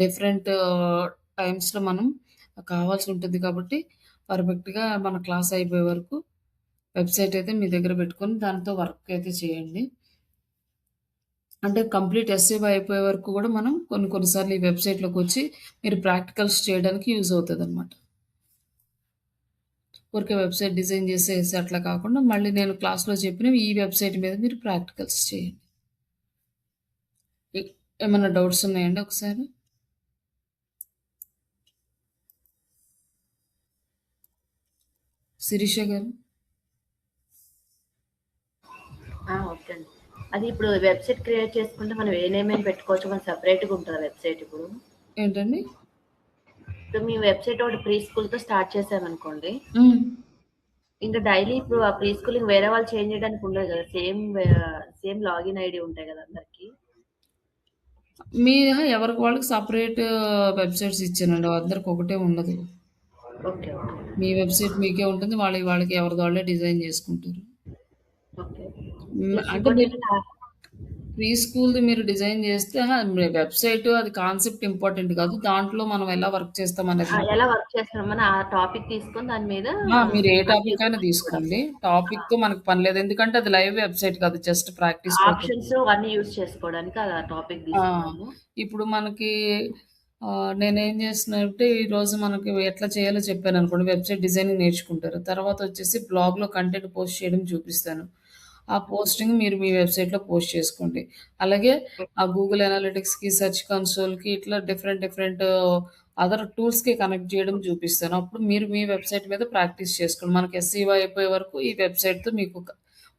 డిఫరెంట్ టైమ్స్‌లో మనం కావాల్సి ఉంటుంది కాబట్టి, పర్ఫెక్ట్‌గా మన క్లాస్ అయిపోయే వరకు వెబ్‌సైట్ అయితే మీ దగ్గర పెట్టుకొని దాంతో వర్క్ అయితే చేయండి. అంటే కంప్లీట్ ఎస్ఏ అయిపోయే వరకు కూడా మనం కొన్ని కొన్ని సార్లు ఈ వెబ్‌సైట్‌లోకొచ్చి మీరు ప్రాక్టికల్స్ చేయడానికి యూజ్ అవుతదనమాట. ఊరికే వెబ్‌సైట్ డిజైన్ చేసేసి అట్లా కాకుండా, మళ్ళీ నేను క్లాస్‌లో చెప్పినవి ఈ వెబ్‌సైట్ మీద మీరు ప్రాక్టికల్స్ చేయండి. ఎ ఏమన్నా డౌట్స్ ఉన్నాయండి ఒకసారి? శిరీష గారు? ఓకే అండి. అది ఇప్పుడు వెబ్‌సైట్ క్రియేట్ చేసుకుంటే మనం ఏ నేమ్ అయినా పెట్టుకోవచ్చు. మనకి సెపరేట్‌గా ఉంటదా వెబ్‌సైట్ ఇప్పుడు? ఏంటండి? ఇప్పుడు మీ వెబ్‌సైట్ ఒకటి ప్రీ స్కూల్‌తో స్టార్ట్ చేసామనుకోండి. హ్మ్. ఇంక డైలీ ఇప్పుడు ఆ ప్రీ స్కూలింగ్ వేరే వాళ్ళు చేంజ్ చేయడానికి ఉండదు కదా! సేమ్ లాగిన్ ఐడీ ఉంటాయి కదా అందరికి. మీ ఎవరికి వాళ్ళకి సెపరేట్ వెబ్‌సైట్స్ ఇచ్చానండి. అందరికి ఒకటే ఉండదు. ఓకే. ఓకే. మీ వెబ్‌సైట్ మీకే ఉంటుంది. వాళ్ళకి వాళ్ళకి ఎవరిది వాళ్ళే డిజైన్ చేసుకుంటారు. ఓకే. హ్మ్. ప్లస్ అంటే మీరు ఇంకోటేంటంటే ప్రీ స్కూల్‌ది మీరు డిజైన్ చేస్తే మీ వెబ్‌సైట్ అది కాన్సెప్ట్ ఇంపార్టెంట్ కాదు. దాంట్లో మనం ఎలా వర్క్ చేస్తామనేది ఎలా మాత్రం వర్క్ చేస్తున్నామని ఆ టాపిక్ తీసుకొని దాని మీద మీరు ఏ అన్నీ టాపిక్ అయినా చూసుకోవడం. తీసుకోండి. ఆ! టాపిక్‌తో మనకు పని లేదు. ఎందుకంటే అది లైవ్ వెబ్‌సైట్ కాదు. జస్ట్ ప్రాక్టీస్ కోసం. ఆప్షన్స్ అన్నీ యూజ్ చేసుకోవడానికి ఆ టాపిక్ ఆ! తీసుకున్నాము. ఇప్పుడు మనకి నేనేం చేస్తున్నానంటే ఈరోజు మనకి ఎట్లా చేయాలో చెప్పాననుకోండి. వెబ్‌సైట్ డిజైనింగ్ నేర్చుకుంటారు. తర్వాతొచ్చేసి బ్లాగ్‌లో కంటెంట్ పోస్ట్ చేయడం చూపిస్తాను. ఆ పోస్టింగ్ మీరు మీ వెబ్‌సైట్‌లో పోస్ట్ చేసుకోండి. అలాగే ఆ గూగుల్ అనలిటిక్స్‌కి, సెర్చ్ కన్సోల్‌కి ఇట్లా డిఫరెంట్ డిఫరెంట్ అదర్ టూల్స్‌కి కనెక్ట్ చేయడం చూపిస్తాను. అప్పుడు మీరు మీ వెబ్‌సైట్ మీద ప్రాక్టీస్ చేసుకోండి. మనకి ఎస్‌ఈఓ అయిపోయే వరకు ఈ వెబ్‌సైట్‌తో మీకు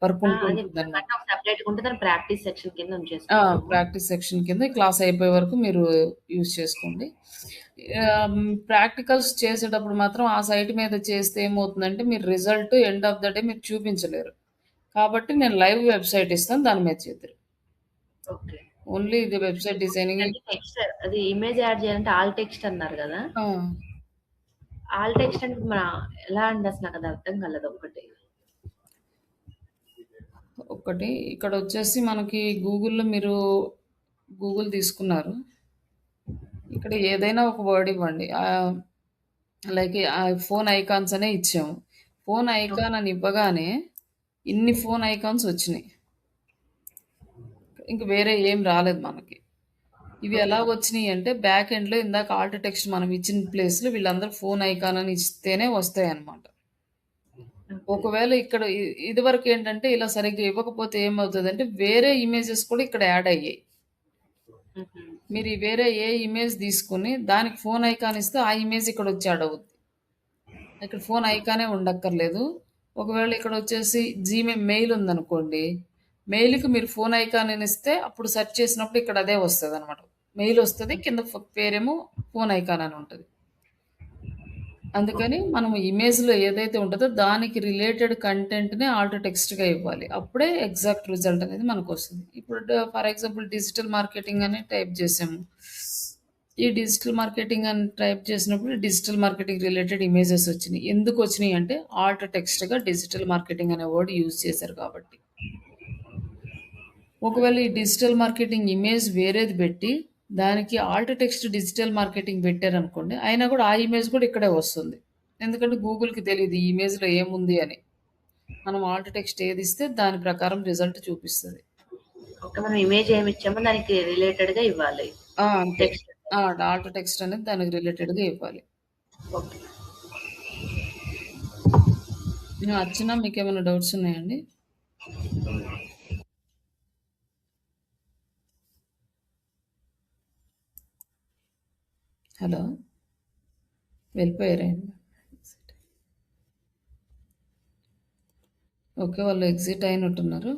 వర్క్ ఉంటూ అదే ఉంటుందనమాట. దానికంటే ఒక సెపరేట్‌గా ఉంటే దాన్ని ప్రాక్టీస్ సెక్షన్ కింద ఆ! ఉంచేసుకుంటాము. ప్రాక్టీస్ సెక్షన్ కింద క్లాస్ అయిపోయే వరకు మీరు యూజ్ చేసుకోండి. ప్రాక్టికల్స్ చేసేటప్పుడు మాత్రం ఆ సైట్ మీద చేస్తే ఏమవుతుందంటే మీరు result end of the day మీరు చూపించలేరు. కాబట్టి నేను లైవ్ వెబ్‌సైట్ ఇస్తాను. దాని మీద చేద్దురు. ఓకే. ఓన్లీ ఇది వెబ్‌సైట్ డిజైనింగ్. ఇంకోటేంటంటే టెక్స్ట్ అది ఇమేజ్ యాడ్ చేయాలంటే ఆల్ టెక్స్ట్ అన్నారు గదా! ఆ! ఆల్ టెక్స్ట్ అంటే ఎలా అండి అసలు నాకది అర్థం కాలేదు ఒక్కటి. ఒకటి ఇక్కడొచ్చేసి మనకి గూగుల్‌లో మీరు గూగుల్ తీసుకున్నారు. ఇక్కడ ఏదైనా ఒక వర్డ్ ఇవ్వండి. లైక్ ఫోన్ ఐకాన్స్ అనే ఇచ్చాము. Phone okay. ఐకాన్ అని ఇవ్వగానే ఇన్ని ఫోన్ ఐకాన్స్ వచ్చినాయి. ఇంక వేరే ఏం రాలేదు మనకి. ఇవి ఓకే. ఎలాగొచ్చినియి అంటే బ్యాక్ ఎండ్‌లో ఇందాక ఆల్ట్ టెక్స్ట్ మనం ఇచ్చిన ప్లేస్‌లో వీళ్ళందరూ ఫోన్ ఐకాన్ అని ఇస్తేనే వస్తాయన్నమాట. ఓకే. ఒకవేళ ఇక్కడ ఇదివరకేంటంటే ఇలా సరిగ్గా ఇవ్వకపోతే ఏమవుతదంటే వేరే ఇమేజెస్ కూడా ఇక్కడ యాడ్ అయ్యాయి. హుహు. మీరు ఈ వేరే ఏ ఇమేజ్ తీసుకొని దానికి ఫోన్ ఐకాన్ ఇస్తే ఆ ఇమేజ్ ఇక్కడొచ్చి యాడ్ అవుద్ది. ఇక్కడ ఫోన్ ఐకానే ఉండక్కర్లేదు. ఒకవేళ ఇక్కడొచ్చేసి మెయిల్ ఉందనుకోండి. మెయిల్‌కి మీరు ఫోన్ ఐకాన్ అని ఇస్తే అప్పుడు సెర్చ్ చేసినప్పుడు ఇక్కడ అదే వస్తదనమాట. మెయిల్ వస్తది. కింద పేరేమో ఫోన్ ఐకాన్ అని ఉంటది. అందుకని ఓకే. మనం ఇమేజ్‌లో ఏదైతే ఉంటదో దానికి రిలేటెడ్ కంటెంట్‌ని ఆల్ట్ టెక్స్ట్‌గా ఇవ్వాలి. అప్పుడే ఎగ్జాక్ట్ రిజల్ట్ అనేది మనకొస్తుంది. ఇప్పుడు ఫర్ ఎగ్జాంపుల్ డిజిటల్ మార్కెటింగ్ అని టైప్ చేసాము. ఈ డిజిటల్ మార్కెటింగ్ అని టైప్ చేసినప్పుడు డిజిటల్ మార్కెటింగ్ రిలేటెడ్ ఇమేజెస్ వచ్చినియి. ఎందుకొచ్చినియి అంటే ఆల్ట్ టెక్స్ట్‌గా డిజిటల్ మార్కెటింగ్ అనే వర్డ్ యూజ్ చేశారు కాబట్టి. ఒకవేళ ఈ డిజిటల్ మార్కెటింగ్ ఇమేజ్ వేరేది పెట్టి, దానికి ఆల్ట్ టెక్స్ట్ డిజిటల్ మార్కెటింగ్ పెట్టారనుకోండి, అయినా కూడా ఆ ఇమేజ్ కూడా ఇక్కడే వస్తుంది. ఎందుకంటే గూగుల్‌కి తెలీదు ఈ ఇమేజ్‌లో ఏముంది అని. మనం ఆల్ట్ టెక్స్ట్ ఏదిస్తే దాని ప్రకారం రిజల్ట్ చూపిస్తది. ఓకే. మనం ఇమేజ్ ఏమి ఇచ్చామో దానికి రిలేటెడ్‌గా ఇవ్వాలి. అంతే. టెక్స్ట్. ఆల్ట్ టెక్స్ట్ అనేది దానికి రిలేటెడ్‌గా ఇవ్వాలి. ఓకే. అర్చన మీకేమైనా డౌట్స్ ఉన్నాయండి? హలో! వెళ్ళిపోయారేంటి? ఓకే. వాళ్ళు ఎగ్జిట్ అయినట్టున్నారు.